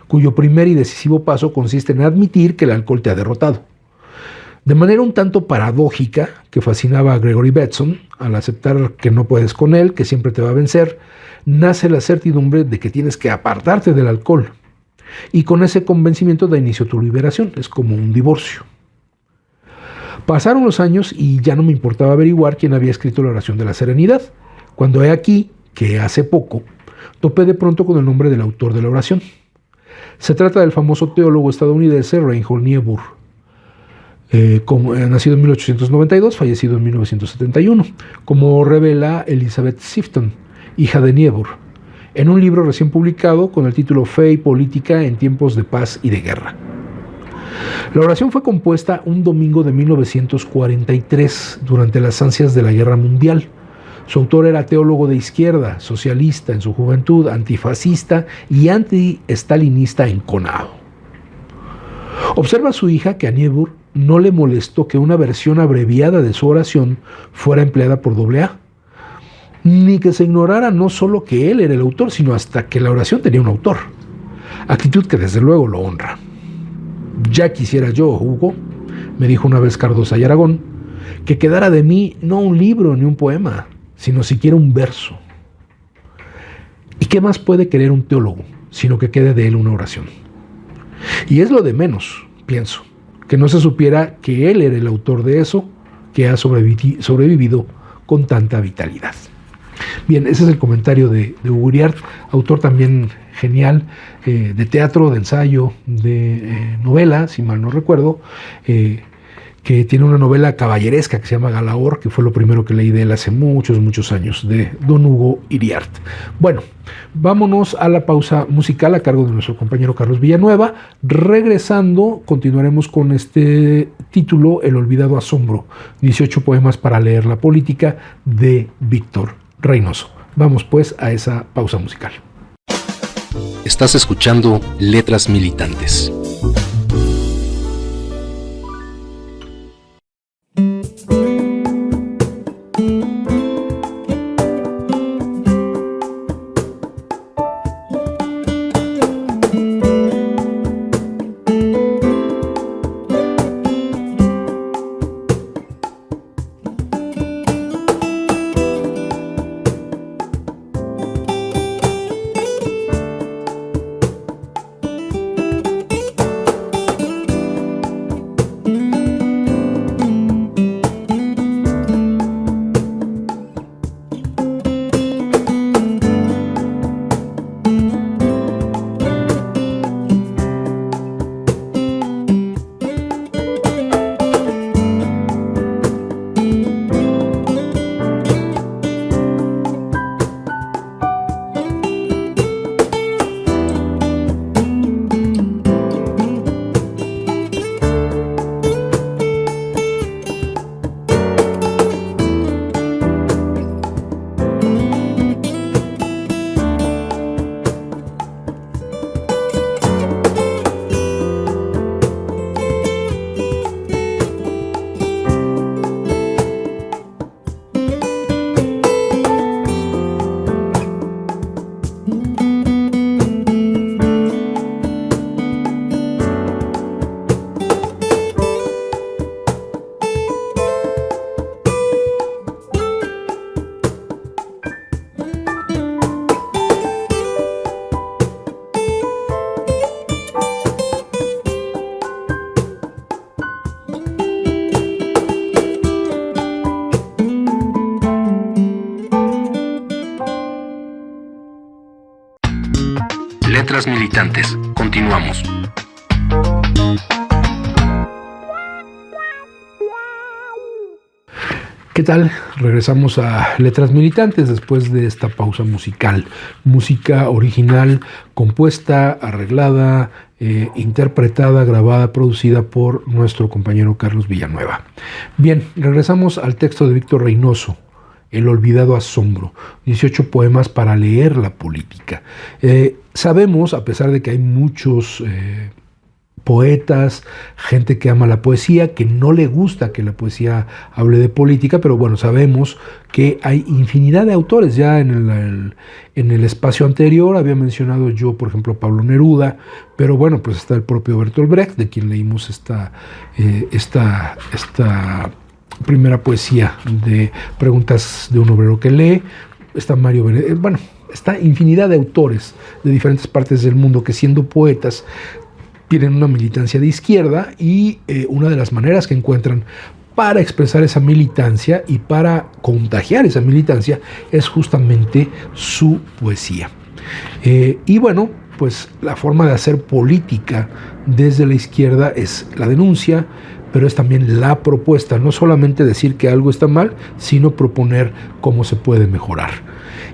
cuyo primer y decisivo paso consiste en admitir que el alcohol te ha derrotado. De manera un tanto paradójica, que fascinaba a Gregory Bateson, al aceptar que no puedes con él, que siempre te va a vencer, nace la certidumbre de que tienes que apartarte del alcohol. Y con ese convencimiento da inicio tu liberación, es como un divorcio. Pasaron los años y ya no me importaba averiguar quién había escrito la oración de la serenidad, cuando he aquí que hace poco topé de pronto con el nombre del autor de la oración. Se trata del famoso teólogo estadounidense Reinhold Niebuhr, nacido en 1892, fallecido en 1971, como revela Elizabeth Sifton, hija de Niebuhr, en un libro recién publicado con el título Fe y Política en tiempos de paz y de guerra. La oración fue compuesta un domingo de 1943, durante las ansias de la Guerra Mundial. Su autor era teólogo de izquierda, socialista en su juventud, antifascista y anti-estalinista enconado. Observa a su hija que a Niebuhr no le molestó que una versión abreviada de su oración fuera empleada por AA, ni que se ignorara no solo que él era el autor, sino hasta que la oración tenía un autor, actitud que desde luego lo honra. Ya quisiera yo, Hugo, me dijo una vez Cardosa y Aragón, que quedara de mí no un libro ni un poema, sino siquiera un verso. ¿Y qué más puede querer un teólogo, sino que quede de él una oración? Y es lo de menos, pienso, que no se supiera que él era el autor de eso, que ha sobrevivido con tanta vitalidad. Bien, ese es el comentario de Hugo Iriart, autor también genial de teatro, de ensayo, de novela, si mal no recuerdo, que tiene una novela caballeresca que se llama Galaor, que fue lo primero que leí de él hace muchos años, de don Hugo Iriart. Bueno, vámonos a la pausa musical a cargo de nuestro compañero Carlos Villanueva. Regresando, continuaremos con este título, El olvidado asombro, 18 poemas para leer la política, de Víctor Reynoso. Vamos pues a esa pausa musical. Estás escuchando Letras Militantes. Militantes. Continuamos. ¿Qué tal? Regresamos a Letras Militantes después de esta pausa musical. Música original, compuesta, arreglada, interpretada, grabada, producida por nuestro compañero Carlos Villanueva. Bien, regresamos al texto de Víctor Reynoso, El olvidado asombro, 18 poemas para leer la política. Sabemos, a pesar de que hay muchos poetas, gente que ama la poesía, que no le gusta que la poesía hable de política, pero bueno, sabemos que hay infinidad de autores. Ya en el espacio anterior había mencionado yo, por ejemplo, Pablo Neruda, pero bueno, pues está el propio Bertolt Brecht, de quien leímos esta primera poesía de Preguntas de un obrero que lee. Está Mario Benedetti, bueno, está infinidad de autores de diferentes partes del mundo que, siendo poetas, tienen una militancia de izquierda, y una de las maneras que encuentran para expresar esa militancia y para contagiar esa militancia es justamente su poesía. Y bueno, pues la forma de hacer política desde la izquierda es la denuncia, pero es también la propuesta, no solamente decir que algo está mal, sino proponer cómo se puede mejorar.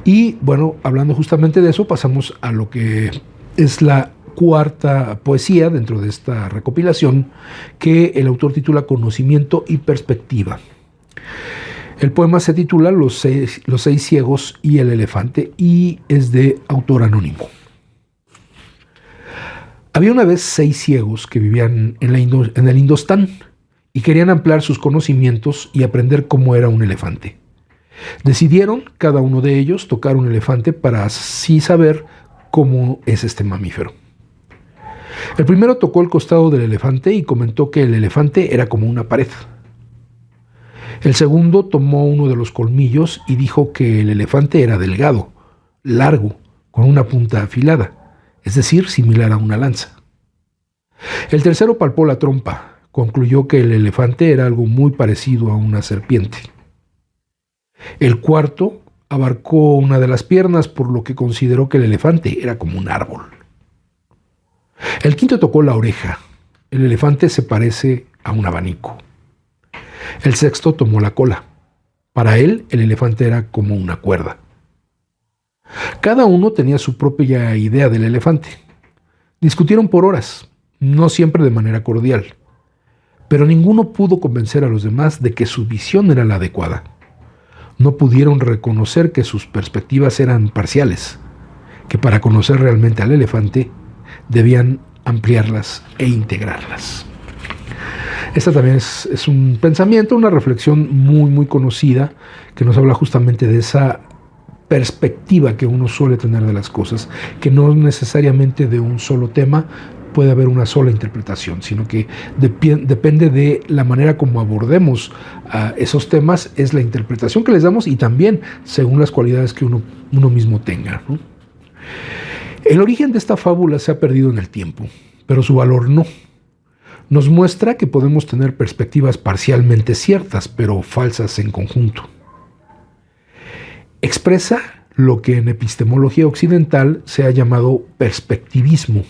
Y bueno, hablando justamente de eso, pasamos a lo que es la cuarta poesía dentro de esta recopilación, que el autor titula Conocimiento y Perspectiva. El poema se titula Los seis ciegos y el elefante, y es de autor anónimo. Había una vez 6 ciegos que vivían en el Indostán y querían ampliar sus conocimientos y aprender cómo era un elefante. Decidieron, cada uno de ellos, tocar un elefante para así saber cómo es este mamífero. El primero tocó el costado del elefante y comentó que el elefante era como una pared. El segundo tomó uno de los colmillos y dijo que el elefante era delgado, largo, con una punta afilada, es decir, similar a una lanza. El tercero palpó la trompa, concluyó que el elefante era algo muy parecido a una serpiente. El cuarto abarcó una de las piernas, por lo que consideró que el elefante era como un árbol. El quinto tocó la oreja. El elefante se parece a un abanico. El sexto tomó la cola. Para él, el elefante era como una cuerda. Cada uno tenía su propia idea del elefante. Discutieron por horas, no siempre de manera cordial, pero ninguno pudo convencer a los demás de que su visión era la adecuada. No pudieron reconocer que sus perspectivas eran parciales, que para conocer realmente al elefante debían ampliarlas e integrarlas. Esta también es un pensamiento, una reflexión muy, muy conocida, que nos habla justamente de esa perspectiva que uno suele tener de las cosas, que no necesariamente de un solo tema puede haber una sola interpretación, sino que depende de la manera como abordemos esos temas, es la interpretación que les damos, y también según las cualidades que uno mismo tenga, ¿no? El origen de esta fábula se ha perdido en el tiempo, pero su valor no. Nos muestra que podemos tener perspectivas parcialmente ciertas, pero falsas en conjunto. Expresa lo que en epistemología occidental se ha llamado perspectivismo,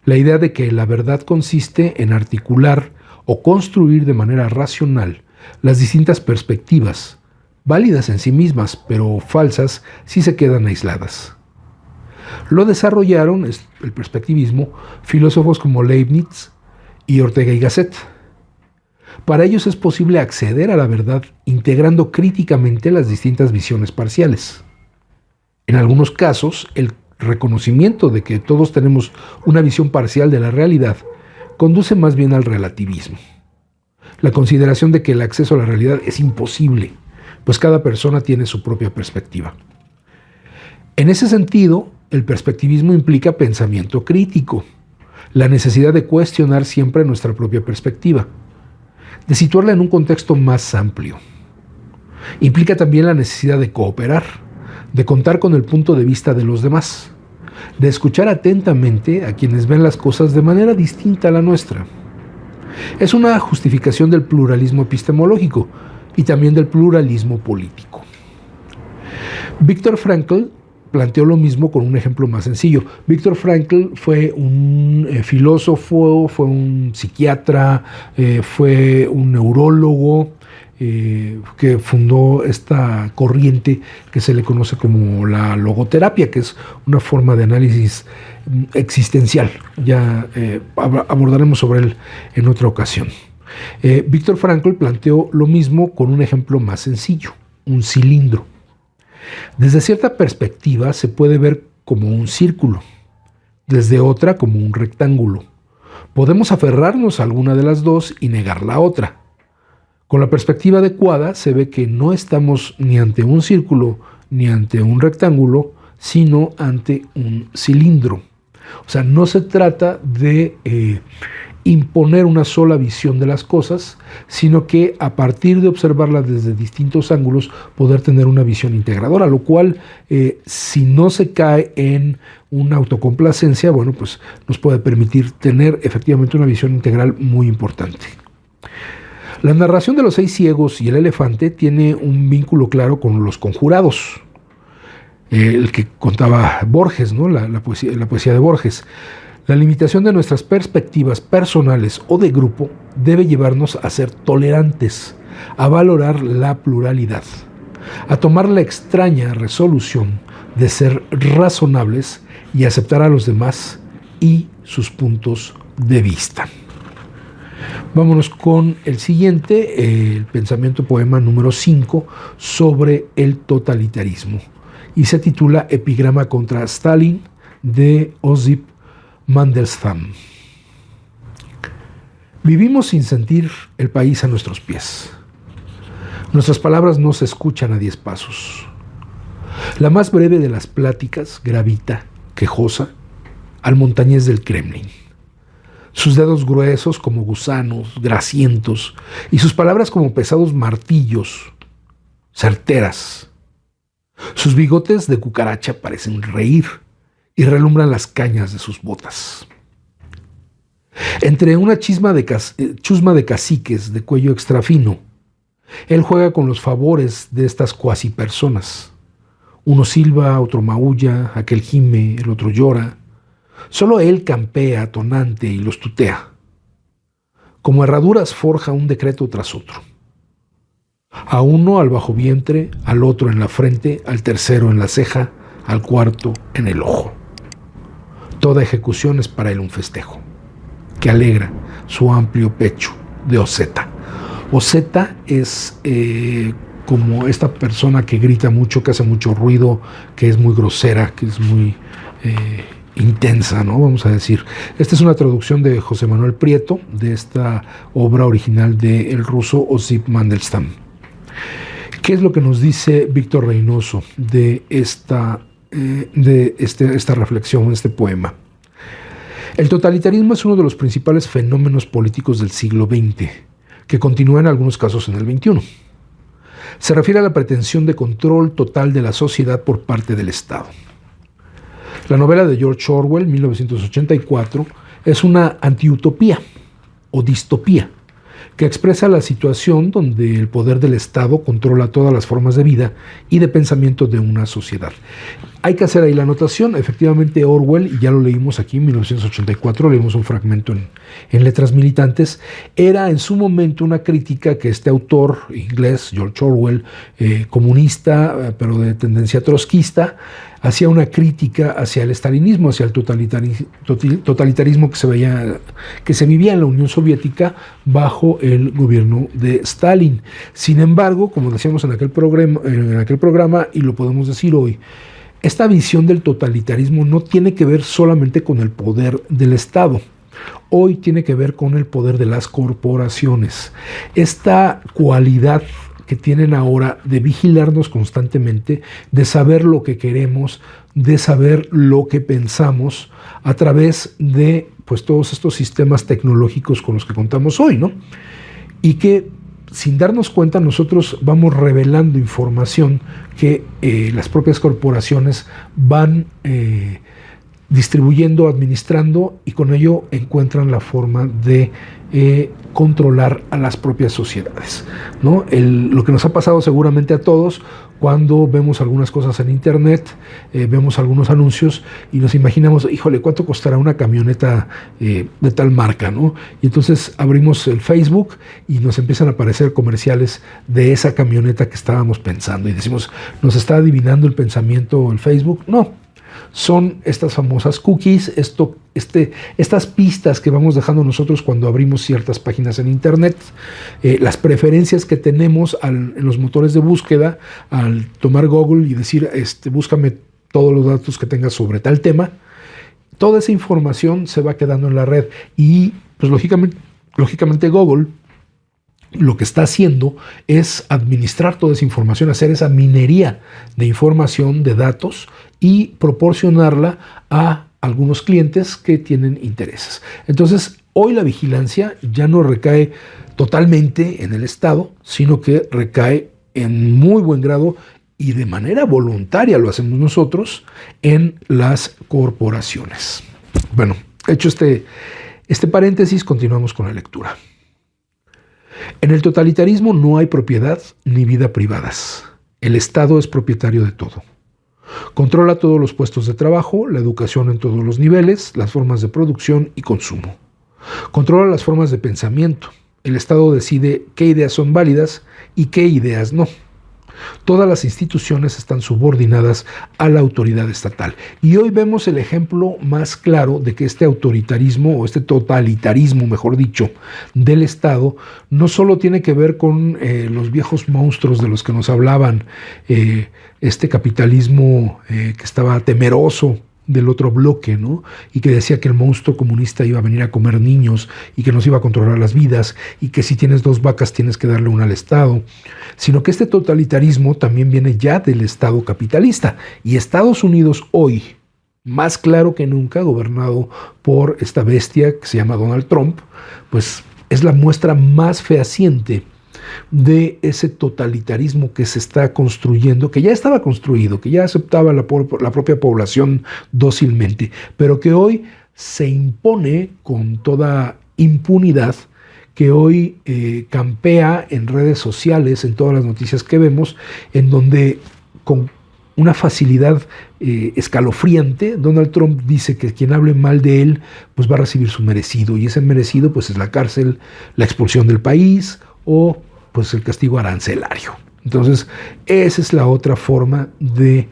la idea de que la verdad consiste en articular o construir de manera racional las distintas perspectivas, válidas en sí mismas, pero falsas si se quedan aisladas. Lo desarrollaron, el perspectivismo, filósofos como Leibniz y Ortega y Gasset. Para ellos es posible acceder a la verdad integrando críticamente las distintas visiones parciales. En algunos casos, el reconocimiento de que todos tenemos una visión parcial de la realidad conduce más bien al relativismo. La consideración de que el acceso a la realidad es imposible, pues cada persona tiene su propia perspectiva. En ese sentido, el perspectivismo implica pensamiento crítico, la necesidad de cuestionar siempre nuestra propia perspectiva, de situarla en un contexto más amplio. Implica también la necesidad de cooperar, de contar con el punto de vista de los demás, de escuchar atentamente a quienes ven las cosas de manera distinta a la nuestra. Es una justificación del pluralismo epistemológico y también del pluralismo político. Viktor Frankl planteó lo mismo con un ejemplo más sencillo. Viktor Frankl fue un filósofo, fue un psiquiatra, fue un neurólogo, que fundó esta corriente que se le conoce como la logoterapia, que es una forma de análisis existencial. Ya abordaremos sobre él en otra ocasión. Viktor Frankl planteó lo mismo con un ejemplo más sencillo, un cilindro. Desde cierta perspectiva se puede ver como un círculo, desde otra como un rectángulo. Podemos aferrarnos a alguna de las dos y negar la otra. Con la perspectiva adecuada se ve que no estamos ni ante un círculo ni ante un rectángulo, sino ante un cilindro. O sea, no se trata de imponer una sola visión de las cosas, sino que a partir de observarlas desde distintos ángulos poder tener una visión integradora, lo cual si no se cae en una autocomplacencia, bueno, pues nos puede permitir tener efectivamente una visión integral muy importante. La narración de los 6 ciegos y el elefante tiene un vínculo claro con los conjurados, el que contaba Borges, ¿no? la poesía de Borges. La limitación de nuestras perspectivas personales o de grupo debe llevarnos a ser tolerantes, a valorar la pluralidad, a tomar la extraña resolución de ser razonables y aceptar a los demás y sus puntos de vista. Vámonos con el siguiente, el pensamiento poema número 5 sobre el totalitarismo, y se titula Epigrama contra Stalin, de Osip Mandelstam. Vivimos sin sentir el país a nuestros pies. Nuestras palabras no se escuchan a 10 pasos. La más breve de las pláticas gravita, quejosa, al montañés del Kremlin. Sus dedos gruesos como gusanos, grasientos, y sus palabras como pesados martillos, certeras. Sus bigotes de cucaracha parecen reír y relumbran las cañas de sus botas. Entre una chusma de caciques de cuello extrafino, él juega con los favores de estas cuasi personas. Uno silba, otro maulla, aquel gime, el otro llora. Solo él campea tonante y los tutea. Como herraduras forja un decreto tras otro. A uno al bajo vientre, al otro en la frente, al tercero en la ceja, al cuarto en el ojo. Toda ejecución es para él un festejo, que alegra su amplio pecho de oseta. Oseta es como esta persona que grita mucho, que hace mucho ruido, que es muy grosera, que es muy intensa, ¿no? Vamos a decir. Esta es una traducción de José Manuel Prieto, de esta obra original del ruso Osip Mandelstam. ¿Qué es lo que nos dice Víctor Reynoso de esta reflexión, este poema? El totalitarismo es uno de los principales fenómenos políticos del siglo XX, que continúa en algunos casos en el XXI. Se refiere a la pretensión de control total de la sociedad por parte del Estado. La novela de George Orwell, 1984, es una antiutopía o distopía que expresa la situación donde el poder del Estado controla todas las formas de vida y de pensamiento de una sociedad. Hay que hacer ahí la anotación. Efectivamente, Orwell, y ya lo leímos aquí en 1984, leímos un fragmento en Letras Militantes, era en su momento una crítica que este autor inglés, George Orwell, comunista, pero de tendencia trotskista, hacía una crítica hacia el estalinismo, hacia el totalitarismo que se vivía en la Unión Soviética bajo el gobierno de Stalin. Sin embargo, como decíamos en aquel programa, y lo podemos decir hoy, esta visión del totalitarismo no tiene que ver solamente con el poder del Estado. Hoy tiene que ver con el poder de las corporaciones. Esta cualidad que tienen ahora de vigilarnos constantemente, de saber lo que queremos, de saber lo que pensamos a través de pues, todos estos sistemas tecnológicos con los que contamos hoy, ¿no? Y que sin darnos cuenta nosotros vamos revelando información que las propias corporaciones van distribuyendo, administrando, y con ello encuentran la forma de controlar a las propias sociedades, ¿no? Lo que nos ha pasado seguramente a todos cuando vemos algunas cosas en internet, vemos algunos anuncios y nos imaginamos, híjole, ¿cuánto costará una camioneta de tal marca, ¿no? Y entonces abrimos el Facebook y nos empiezan a aparecer comerciales de esa camioneta que estábamos pensando y decimos, ¿nos está adivinando el pensamiento el Facebook? No. Son estas famosas cookies, estas pistas que vamos dejando nosotros cuando abrimos ciertas páginas en internet, las preferencias que tenemos en los motores de búsqueda al tomar Google y decir, búscame todos los datos que tengas sobre tal tema. Toda esa información se va quedando en la red y pues lógicamente Google lo que está haciendo es administrar toda esa información, hacer esa minería de información, de datos, y proporcionarla a algunos clientes que tienen intereses. Entonces, hoy la vigilancia ya no recae totalmente en el Estado, sino que recae en muy buen grado y de manera voluntaria, lo hacemos nosotros, en las corporaciones. Bueno, hecho este paréntesis, continuamos con la lectura. En el totalitarismo no hay propiedad ni vida privadas. El Estado es propietario de todo. Controla todos los puestos de trabajo, la educación en todos los niveles, las formas de producción y consumo. Controla las formas de pensamiento. El Estado decide qué ideas son válidas y qué ideas no. Todas las instituciones están subordinadas a la autoridad estatal. Y hoy vemos el ejemplo más claro de que este autoritarismo, o este totalitarismo, mejor dicho, del Estado, no solo tiene que ver con los viejos monstruos de los que nos hablaban, este capitalismo que estaba temeroso del otro bloque, ¿no? Y que decía que el monstruo comunista iba a venir a comer niños y que nos iba a controlar las vidas y que si tienes 2 vacas tienes que darle una al Estado, sino que este totalitarismo también viene ya del Estado capitalista. Y Estados Unidos hoy, más claro que nunca, gobernado por esta bestia que se llama Donald Trump, pues es la muestra más fehaciente de ese totalitarismo que se está construyendo, que ya estaba construido, que ya aceptaba la propia población dócilmente, pero que hoy se impone con toda impunidad, que hoy campea en redes sociales, en todas las noticias que vemos, en donde con una facilidad escalofriante, Donald Trump dice que quien hable mal de él pues va a recibir su merecido, y ese merecido pues es la cárcel, la expulsión del país o pues el castigo arancelario. Entonces, esa es la otra forma del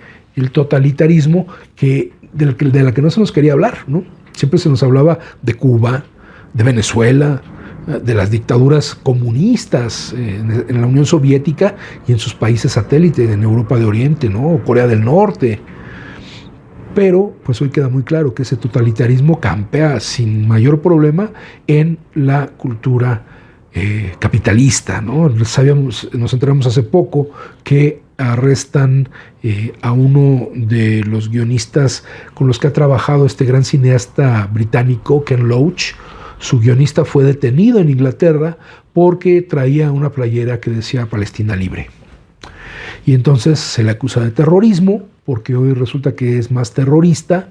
totalitarismo de la que no se nos quería hablar, ¿no? Siempre se nos hablaba de Cuba, de Venezuela, de las dictaduras comunistas en la Unión Soviética y en sus países satélites, en Europa de Oriente, ¿no? O Corea del Norte. Pero pues hoy queda muy claro que ese totalitarismo campea sin mayor problema en la cultura capitalista, ¿no? Nos enteramos hace poco que arrestan a uno de los guionistas con los que ha trabajado este gran cineasta británico, Ken Loach. Su guionista fue detenido en Inglaterra porque traía una playera que decía Palestina libre. Y entonces se le acusa de terrorismo, porque hoy resulta que es más terrorista,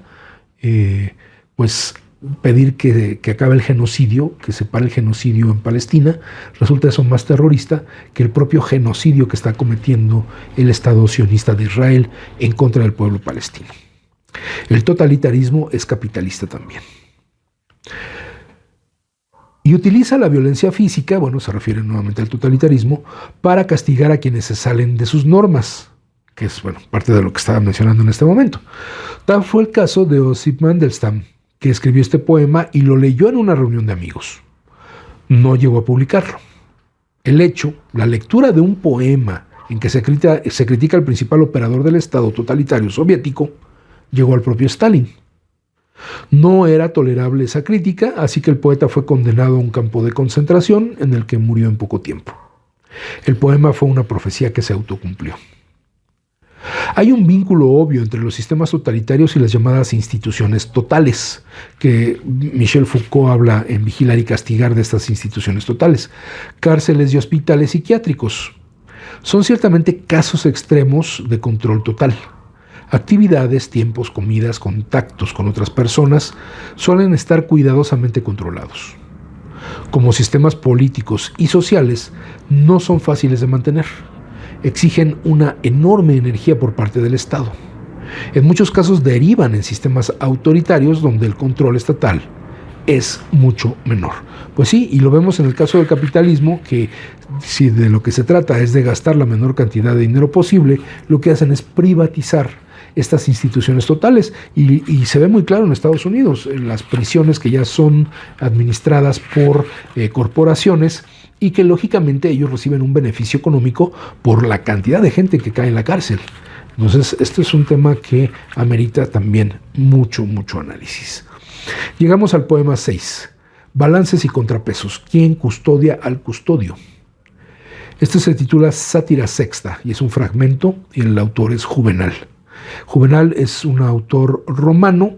pues pedir que acabe el genocidio, que se pare el genocidio en Palestina, resulta eso más terrorista que el propio genocidio que está cometiendo el Estado sionista de Israel en contra del pueblo palestino. El totalitarismo es capitalista también. Y utiliza la violencia física, bueno, se refiere nuevamente al totalitarismo, para castigar a quienes se salen de sus normas, que es, bueno, parte de lo que estaba mencionando en este momento. Tal fue el caso de Osip Mandelstam, que escribió este poema y lo leyó en una reunión de amigos. No llegó a publicarlo. El hecho, la lectura de un poema en que se critica al principal operador del Estado totalitario soviético, llegó al propio Stalin. No era tolerable esa crítica, así que el poeta fue condenado a un campo de concentración en el que murió en poco tiempo. El poema fue una profecía que se autocumplió. Hay un vínculo obvio entre los sistemas totalitarios y las llamadas instituciones totales, que Michel Foucault habla en Vigilar y Castigar de estas instituciones totales, cárceles y hospitales psiquiátricos. Son ciertamente casos extremos de control total. Actividades, tiempos, comidas, contactos con otras personas suelen estar cuidadosamente controlados. Como sistemas políticos y sociales, no son fáciles de mantener. Exigen una enorme energía por parte del Estado. En muchos casos derivan en sistemas autoritarios donde el control estatal es mucho menor. Pues sí, y lo vemos en el caso del capitalismo, que si de lo que se trata es de gastar la menor cantidad de dinero posible, lo que hacen es privatizar estas instituciones totales, y se ve muy claro en Estados Unidos, en las prisiones que ya son administradas por corporaciones, y que lógicamente ellos reciben un beneficio económico por la cantidad de gente que cae en la cárcel. Entonces, este es un tema que amerita también mucho análisis. Llegamos al poema 6, Balances y contrapesos. ¿Quién custodia al custodio? Este se titula Sátira Sexta y es un fragmento, y el autor es Juvenal. Juvenal es un autor romano,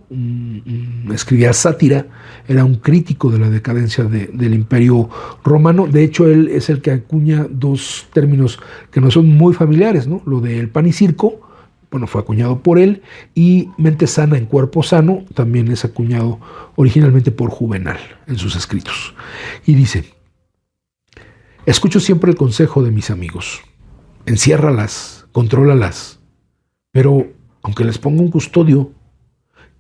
escribía sátira, era un crítico de la decadencia del Imperio Romano. De hecho, él es el que acuña dos términos que no son muy familiares, ¿no? Lo del pan y circo, bueno, fue acuñado por él, y mente sana en cuerpo sano también es acuñado originalmente por Juvenal en sus escritos. Y dice: escucho siempre el consejo de mis amigos, enciérralas, contrólalas, pero aunque les ponga un custodio,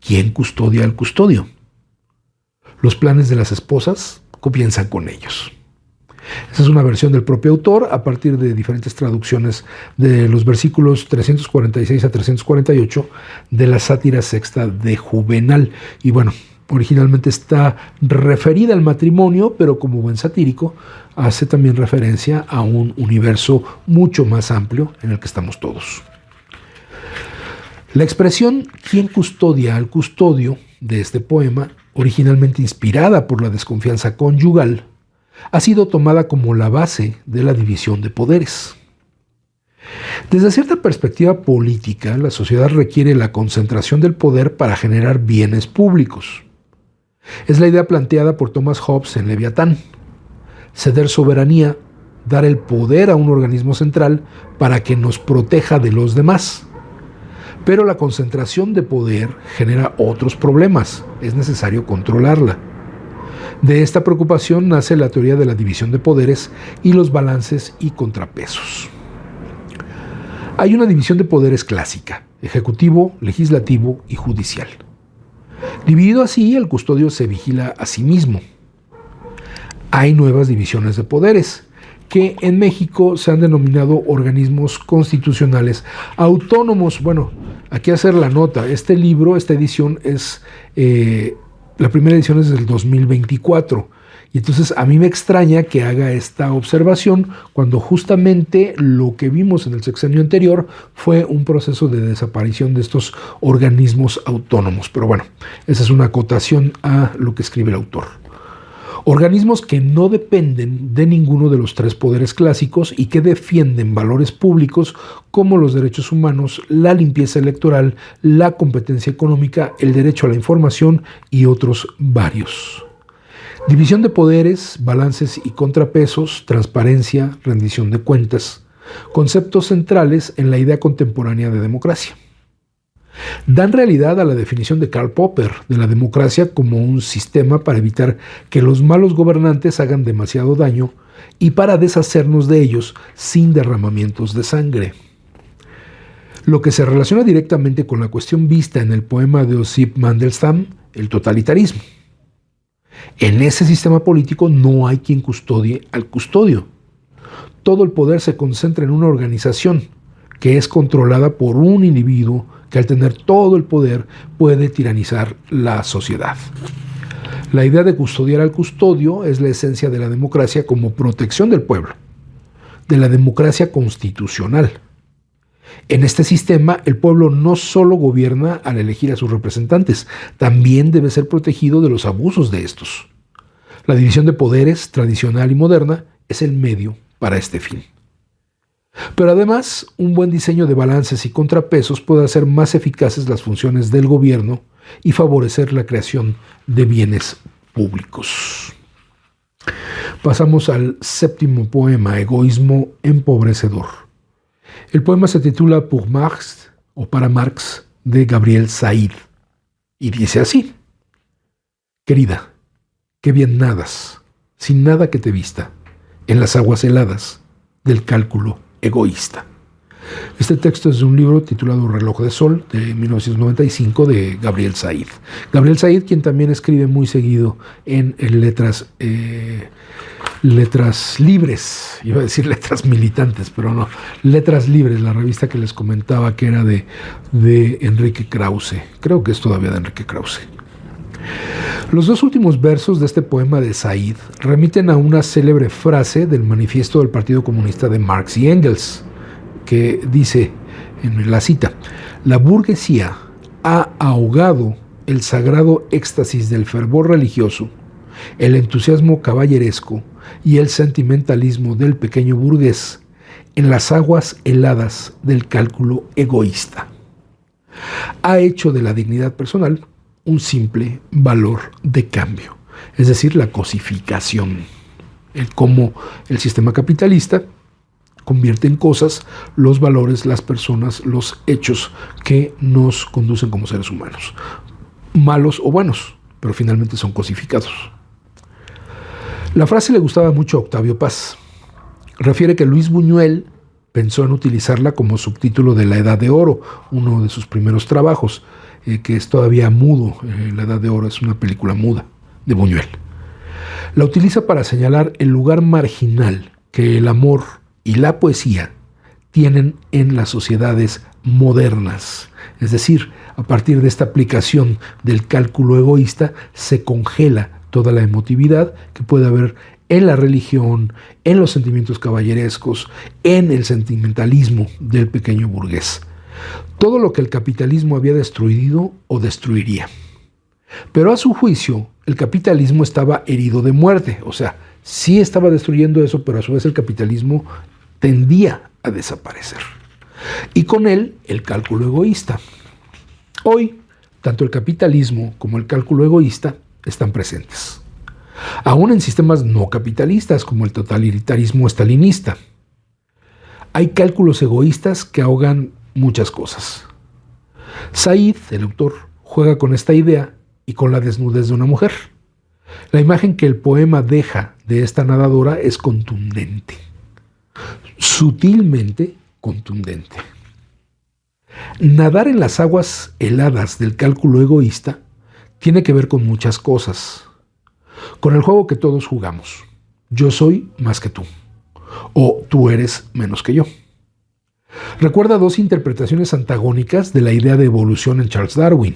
¿quién custodia al custodio? Los planes de las esposas comienzan con ellos. Esa es una versión del propio autor a partir de diferentes traducciones de los versículos 346 a 348 de la Sátira Sexta de Juvenal. Y bueno, originalmente está referida al matrimonio, pero como buen satírico hace también referencia a un universo mucho más amplio en el que estamos todos. La expresión ¿quién custodia al custodio? De este poema, originalmente inspirada por la desconfianza conyugal, ha sido tomada como la base de la división de poderes. Desde cierta perspectiva política, la sociedad requiere la concentración del poder para generar bienes públicos. Es la idea planteada por Thomas Hobbes en Leviatán: ceder soberanía, dar el poder a un organismo central para que nos proteja de los demás. Pero la concentración de poder genera otros problemas, es necesario controlarla. De esta preocupación nace la teoría de la división de poderes y los balances y contrapesos. Hay una división de poderes clásica: ejecutivo, legislativo y judicial. Dividido así, el custodio se vigila a sí mismo. Hay nuevas divisiones de poderes, que en México se han denominado organismos constitucionales autónomos. Bueno, aquí hacer la nota, este libro, esta edición es, la primera edición es del 2024, y entonces a mí me extraña que haga esta observación cuando justamente lo que vimos en el sexenio anterior fue un proceso de desaparición de estos organismos autónomos. Pero bueno, esa es una acotación a lo que escribe el autor. Organismos que no dependen de ninguno de los tres poderes clásicos y que defienden valores públicos como los derechos humanos, la limpieza electoral, la competencia económica, el derecho a la información y otros varios. División de poderes, balances y contrapesos, transparencia, rendición de cuentas, conceptos centrales en la idea contemporánea de democracia. Dan realidad a la definición de Karl Popper de la democracia como un sistema para evitar que los malos gobernantes hagan demasiado daño y para deshacernos de ellos sin derramamientos de sangre. Lo que se relaciona directamente con la cuestión vista en el poema de Osip Mandelstam, el totalitarismo. En ese sistema político no hay quien custodie al custodio. Todo el poder se concentra en una organización que es controlada por un individuo que al tener todo el poder puede tiranizar la sociedad. La idea de custodiar al custodio es la esencia de la democracia como protección del pueblo, de la democracia constitucional. En este sistema, el pueblo no solo gobierna al elegir a sus representantes, también debe ser protegido de los abusos de estos. La división de poderes, tradicional y moderna, es el medio para este fin. Pero además, un buen diseño de balances y contrapesos puede hacer más eficaces las funciones del gobierno y favorecer la creación de bienes públicos. Pasamos al séptimo poema, Egoísmo empobrecedor. El poema se titula Pour Marx, o para Marx, de Gabriel Said. Y dice así: querida, qué bien nadas, sin nada que te vista, en las aguas heladas del cálculo egoísta. Este texto es de un libro titulado Reloj de Sol, de 1995, de Gabriel Said. Gabriel Said, quien también escribe muy seguido en Letras Libres, iba a decir Letras Militantes, pero no, Letras Libres, la revista que les comentaba que era de Enrique Krause. Creo que es todavía de Enrique Krause. Los dos últimos versos de este poema de Said remiten a una célebre frase del manifiesto del Partido Comunista de Marx y Engels, que dice en la cita: la burguesía ha ahogado el sagrado éxtasis del fervor religioso, el entusiasmo caballeresco y el sentimentalismo del pequeño burgués en las aguas heladas del cálculo egoísta. Ha hecho de la dignidad personal un simple valor de cambio, es decir, la cosificación, el cómo el sistema capitalista convierte en cosas los valores, las personas, los hechos que nos conducen como seres humanos, malos o buenos, pero finalmente son cosificados. La frase le gustaba mucho a Octavio Paz. Refiere que Luis Buñuel pensó en utilizarla como subtítulo de La Edad de Oro, uno de sus primeros trabajos, que es todavía mudo. La Edad de Oro es una película muda de Buñuel. La utiliza para señalar el lugar marginal que el amor y la poesía tienen en las sociedades modernas. Es decir, a partir de esta aplicación del cálculo egoísta se congela toda la emotividad que puede haber en la religión, en los sentimientos caballerescos, en el sentimentalismo del pequeño burgués. Todo lo que el capitalismo había destruido o destruiría. Pero a su juicio, el capitalismo estaba herido de muerte, o sea, sí estaba destruyendo eso, pero a su vez el capitalismo tendía a desaparecer. Y con él, el cálculo egoísta. Hoy, tanto el capitalismo como el cálculo egoísta están presentes, aún en sistemas no capitalistas como el totalitarismo estalinista. Hay cálculos egoístas que ahogan muchas cosas. Said, el autor, juega con esta idea y con la desnudez de una mujer. La imagen que el poema deja de esta nadadora es contundente, sutilmente contundente. Nadar en las aguas heladas del cálculo egoísta tiene que ver con muchas cosas. Con el juego que todos jugamos. Yo soy más que tú. O tú eres menos que yo. Recuerda dos interpretaciones antagónicas de la idea de evolución en Charles Darwin.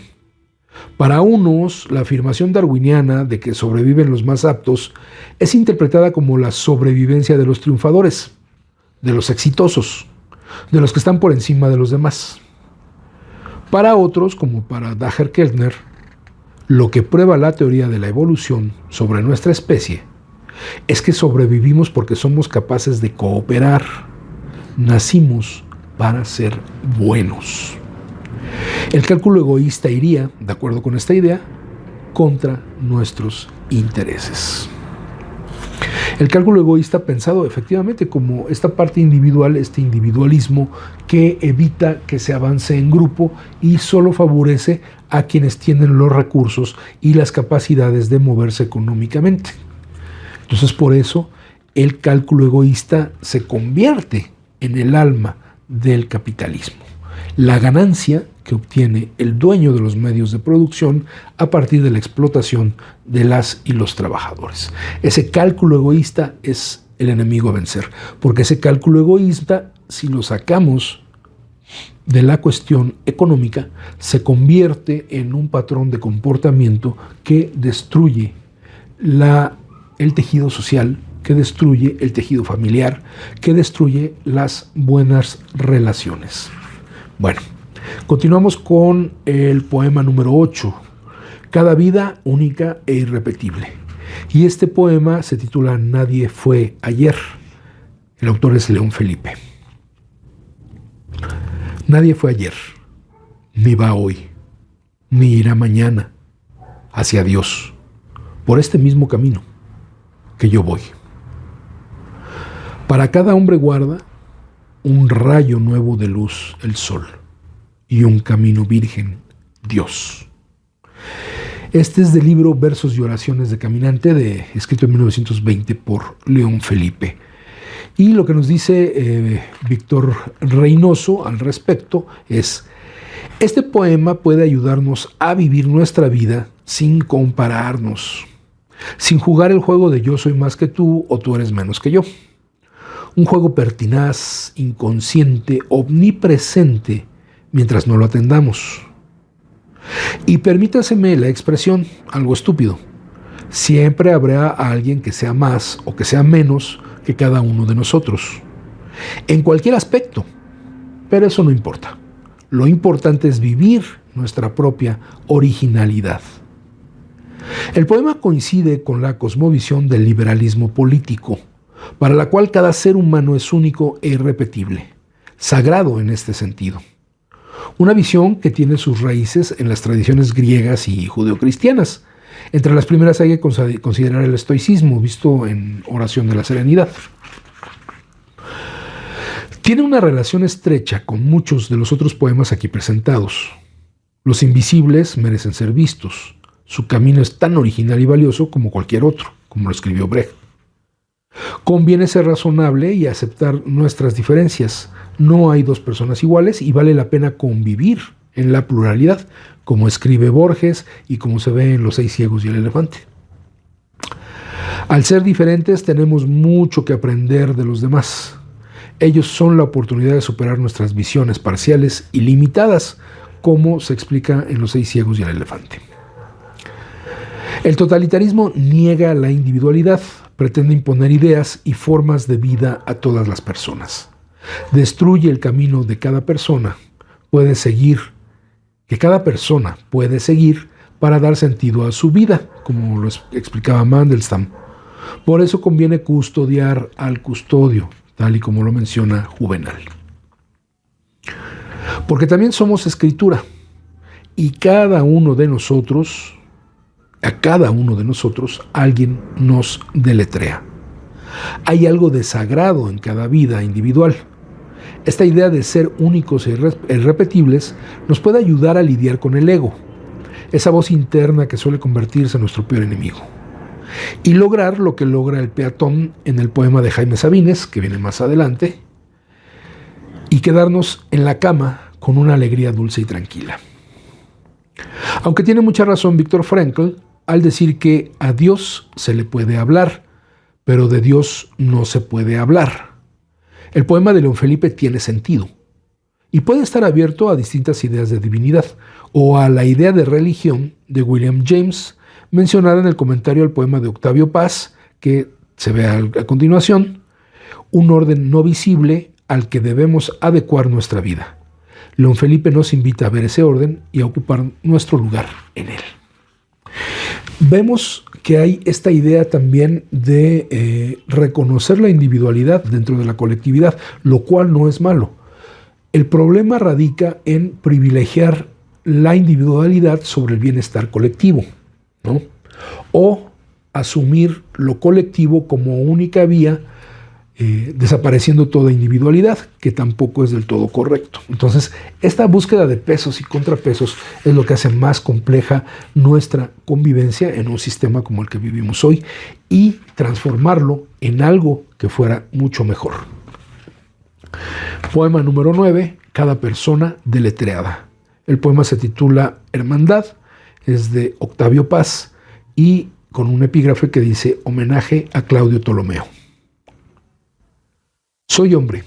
Para unos, la afirmación darwiniana de que sobreviven los más aptos es interpretada como la sobrevivencia de los triunfadores, de los exitosos, de los que están por encima de los demás. Para otros, como para Dacher Keltner, lo que prueba la teoría de la evolución sobre nuestra especie es que sobrevivimos porque somos capaces de cooperar. Nacimos para ser buenos. El cálculo egoísta iría, de acuerdo con esta idea, contra nuestros intereses. El cálculo egoísta pensado efectivamente como esta parte individual, este individualismo que evita que se avance en grupo y solo favorece a quienes tienen los recursos y las capacidades de moverse económicamente. Entonces, por eso, el cálculo egoísta se convierte en el alma del capitalismo. La ganancia que obtiene el dueño de los medios de producción a partir de la explotación de las y los trabajadores. Ese cálculo egoísta es el enemigo a vencer, porque ese cálculo egoísta, si lo sacamos de la cuestión económica, se convierte en un patrón de comportamiento que destruye el tejido social, que destruye el tejido familiar, que destruye las buenas relaciones. Bueno, continuamos con el poema número 8, Cada vida única e irrepetible. Y este poema se titula Nadie fue ayer. El autor es León Felipe. Nadie fue ayer, ni va hoy, ni irá mañana hacia Dios, por este mismo camino que yo voy. Para cada hombre guarda un rayo nuevo de luz el sol, y un camino virgen, Dios. Este es del libro Versos y Oraciones de Caminante, escrito en 1920 por León Felipe. Y lo que nos dice Víctor Reynoso al respecto es: este poema puede ayudarnos a vivir nuestra vida sin compararnos, sin jugar el juego de yo soy más que tú o tú eres menos que yo. Un juego pertinaz, inconsciente, omnipresente, mientras no lo atendamos. Y permítaseme la expresión, algo estúpido: siempre habrá alguien que sea más o que sea menos que cada uno de nosotros, en cualquier aspecto, pero eso no importa. Lo importante es vivir nuestra propia originalidad. El poema coincide con la cosmovisión del liberalismo político, para la cual cada ser humano es único e irrepetible, sagrado en este sentido. Una visión que tiene sus raíces en las tradiciones griegas y judeocristianas. Entre las primeras hay que considerar el estoicismo, visto en Oración de la Serenidad. Tiene una relación estrecha con muchos de los otros poemas aquí presentados. Los invisibles merecen ser vistos. Su camino es tan original y valioso como cualquier otro, como lo escribió Brecht. Conviene ser razonable y aceptar nuestras diferencias. No hay dos personas iguales y vale la pena convivir en la pluralidad, como escribe Borges y como se ve en Los 6 ciegos y el elefante. Al ser diferentes tenemos mucho que aprender de los demás. Ellos son la oportunidad de superar nuestras visiones parciales y limitadas, como se explica en Los 6 ciegos y el elefante. El totalitarismo niega la individualidad, pretende imponer ideas y formas de vida a todas las personas. Destruye el camino de cada persona, que cada persona puede seguir para dar sentido a su vida, como lo explicaba Mandelstam. Por eso conviene custodiar al custodio, tal y como lo menciona Juvenal. Porque también somos escritura, y a cada uno de nosotros alguien nos deletrea. Hay algo de sagrado en cada vida individual. Esta idea de ser únicos e irrepetibles nos puede ayudar a lidiar con el ego, esa voz interna que suele convertirse en nuestro peor enemigo, y lograr lo que logra el peatón en el poema de Jaime Sabines, que viene más adelante, y quedarnos en la cama con una alegría dulce y tranquila. Aunque tiene mucha razón Viktor Frankl al decir que a Dios se le puede hablar, pero de Dios no se puede hablar. El poema de León Felipe tiene sentido y puede estar abierto a distintas ideas de divinidad o a la idea de religión de William James, mencionada en el comentario al poema de Octavio Paz, que se ve a continuación: un orden no visible al que debemos adecuar nuestra vida. León Felipe nos invita a ver ese orden y a ocupar nuestro lugar en él. Vemos que hay esta idea también de reconocer la individualidad dentro de la colectividad, lo cual no es malo. El problema radica en privilegiar la individualidad sobre el bienestar colectivo, ¿no? O asumir lo colectivo como única vía, desapareciendo toda individualidad, que tampoco es del todo correcto. Entonces, esta búsqueda de pesos y contrapesos es lo que hace más compleja nuestra convivencia en un sistema como el que vivimos hoy y transformarlo en algo que fuera mucho mejor. Poema número 9, Cada persona deletreada. El poema se titula Hermandad, es de Octavio Paz y con un epígrafe que dice: homenaje a Claudio Ptolomeo. Soy hombre,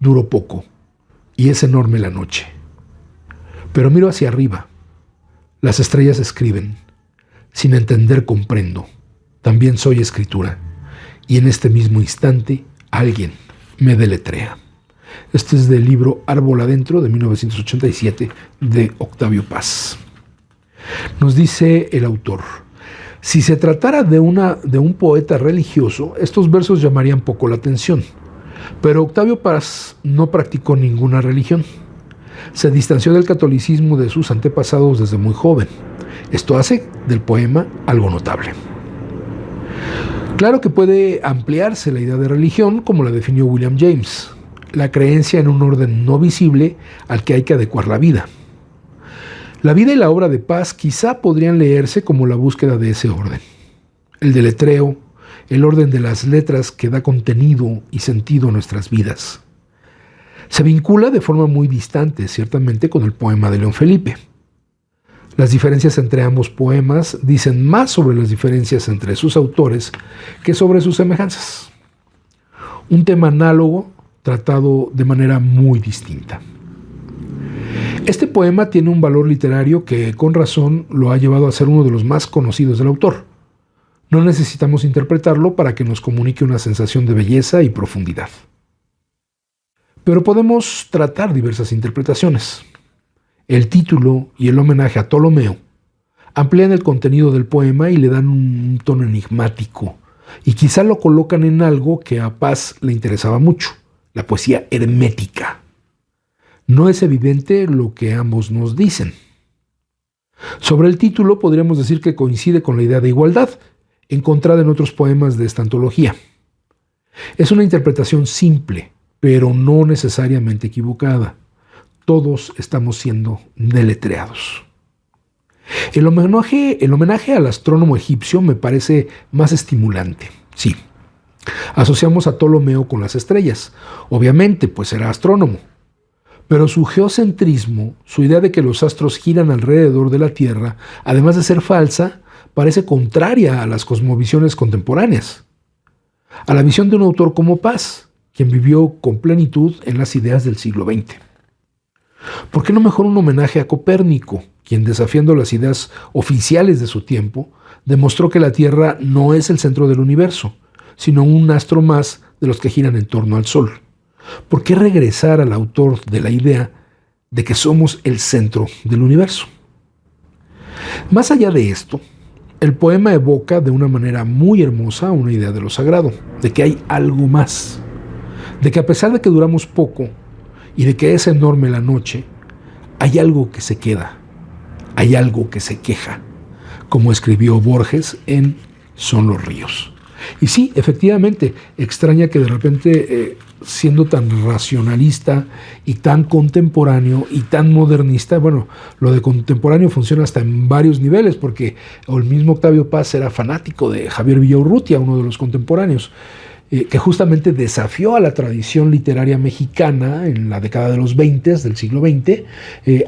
duro poco, y es enorme la noche. Pero miro hacia arriba. Las estrellas escriben. Sin entender comprendo. También soy escritura. Y en este mismo instante, alguien me deletrea. Este es del libro Árbol Adentro, de 1987, de Octavio Paz. Nos dice el autor: si se tratara de un poeta religioso, estos versos llamarían poco la atención. Pero Octavio Paz no practicó ninguna religión. Se distanció del catolicismo de sus antepasados desde muy joven. Esto hace del poema algo notable. Claro que puede ampliarse la idea de religión como la definió William James. la creencia en un orden no visible al que hay que adecuar la vida. La vida y la obra de Paz quizá podrían leerse como la búsqueda de ese orden. El deletreo, el orden de las letras que da contenido y sentido a nuestras vidas. Se vincula de forma muy distante, ciertamente, con el poema de León Felipe. Las diferencias entre ambos poemas dicen más sobre las diferencias entre sus autores que sobre sus semejanzas. Un tema análogo tratado de manera muy distinta. Este poema tiene un valor literario que, con razón, lo ha llevado a ser uno de los más conocidos del autor. No necesitamos interpretarlo para que nos comunique una sensación de belleza y profundidad. Pero podemos tratar diversas interpretaciones. El título y el homenaje a Ptolomeo amplían el contenido del poema y le dan un tono enigmático, y quizá lo colocan en algo que a Paz le interesaba mucho, la poesía hermética. No es evidente lo que ambos nos dicen. Sobre el título podríamos decir que coincide con la idea de igualdad, encontrada en otros poemas de esta antología. Es una interpretación simple, pero no necesariamente equivocada. Todos estamos siendo deletreados. El homenaje al astrónomo egipcio me parece más estimulante. Sí, asociamos a Ptolomeo con las estrellas, obviamente, pues era astrónomo. Pero su geocentrismo, su idea de que los astros giran alrededor de la Tierra, además de ser falsa, parece contraria a las cosmovisiones contemporáneas, a la visión de un autor como Paz, quien vivió con plenitud en las ideas del siglo XX. ¿Por qué no mejor un homenaje a Copérnico, quien, desafiando las ideas oficiales de su tiempo, demostró que la Tierra no es el centro del universo, sino un astro más de los que giran en torno al Sol? ¿Por qué regresar al autor de la idea de que somos el centro del universo? Más allá de esto, el poema evoca de una manera muy hermosa una idea de lo sagrado, de que hay algo más, de que a pesar de que duramos poco y de que es enorme la noche, hay algo que se queda, hay algo que se queja, como escribió Borges en Son los ríos. Y sí, efectivamente, extraña que de repente, siendo tan racionalista y tan contemporáneo y tan modernista, bueno, lo de contemporáneo funciona hasta en varios niveles, porque el mismo Octavio Paz era fanático de Javier Villaurrutia, uno de los contemporáneos, que justamente desafió a la tradición literaria mexicana en la década de los 20 del siglo XX,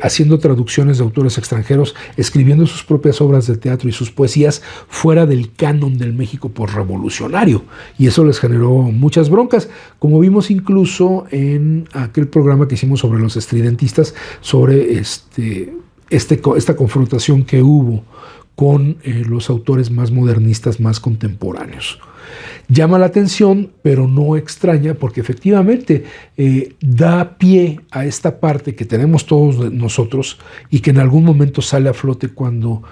haciendo traducciones de autores extranjeros, escribiendo sus propias obras de teatro y sus poesías fuera del canon del México posrevolucionario. Y eso les generó muchas broncas, como vimos incluso en aquel programa que hicimos sobre los estridentistas, sobre esta confrontación que hubo con los autores más modernistas, más contemporáneos. Llama la atención, pero no extraña, porque efectivamente da pie a esta parte que tenemos todos nosotros y que en algún momento sale a flote cuando,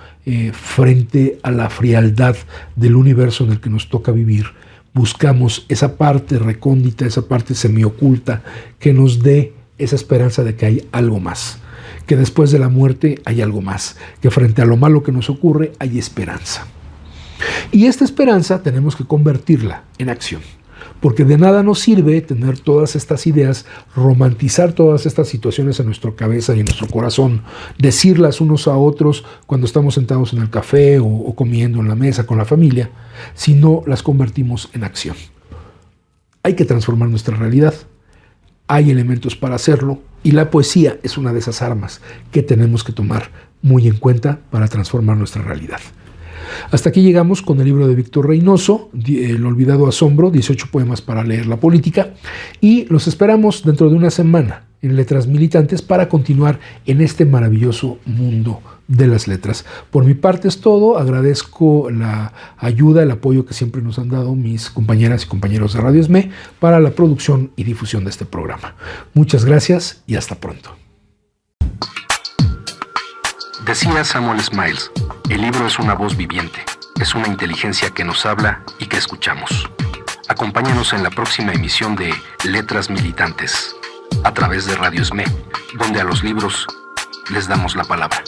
frente a la frialdad del universo en el que nos toca vivir, buscamos esa parte recóndita, esa parte semioculta que nos dé esa esperanza de que hay algo más, que después de la muerte hay algo más, que frente a lo malo que nos ocurre hay esperanza. Y esta esperanza tenemos que convertirla en acción, porque de nada nos sirve tener todas estas ideas, romantizar todas estas situaciones en nuestra cabeza y en nuestro corazón, decirlas unos a otros cuando estamos sentados en el café o comiendo en la mesa con la familia, si no las convertimos en acción. Hay que transformar nuestra realidad. Hay elementos para hacerlo y la poesía es una de esas armas que tenemos que tomar muy en cuenta para transformar nuestra realidad. Hasta aquí llegamos con el libro de Víctor Reynoso, El olvidado asombro, 18 poemas para leer la política, y los esperamos dentro de una semana en Letras Militantes para continuar en este maravilloso mundo de las letras. Por mi parte es todo. Agradezco la ayuda, el apoyo que siempre nos han dado mis compañeras y compañeros de Radio ESME para la producción y difusión de este programa. Muchas gracias y hasta pronto. Decía Samuel Smiles, el libro es una voz viviente, es una inteligencia que nos habla y que escuchamos. Acompáñanos en la próxima emisión de Letras Militantes, a través de Radio ESME, donde a los libros les damos la palabra.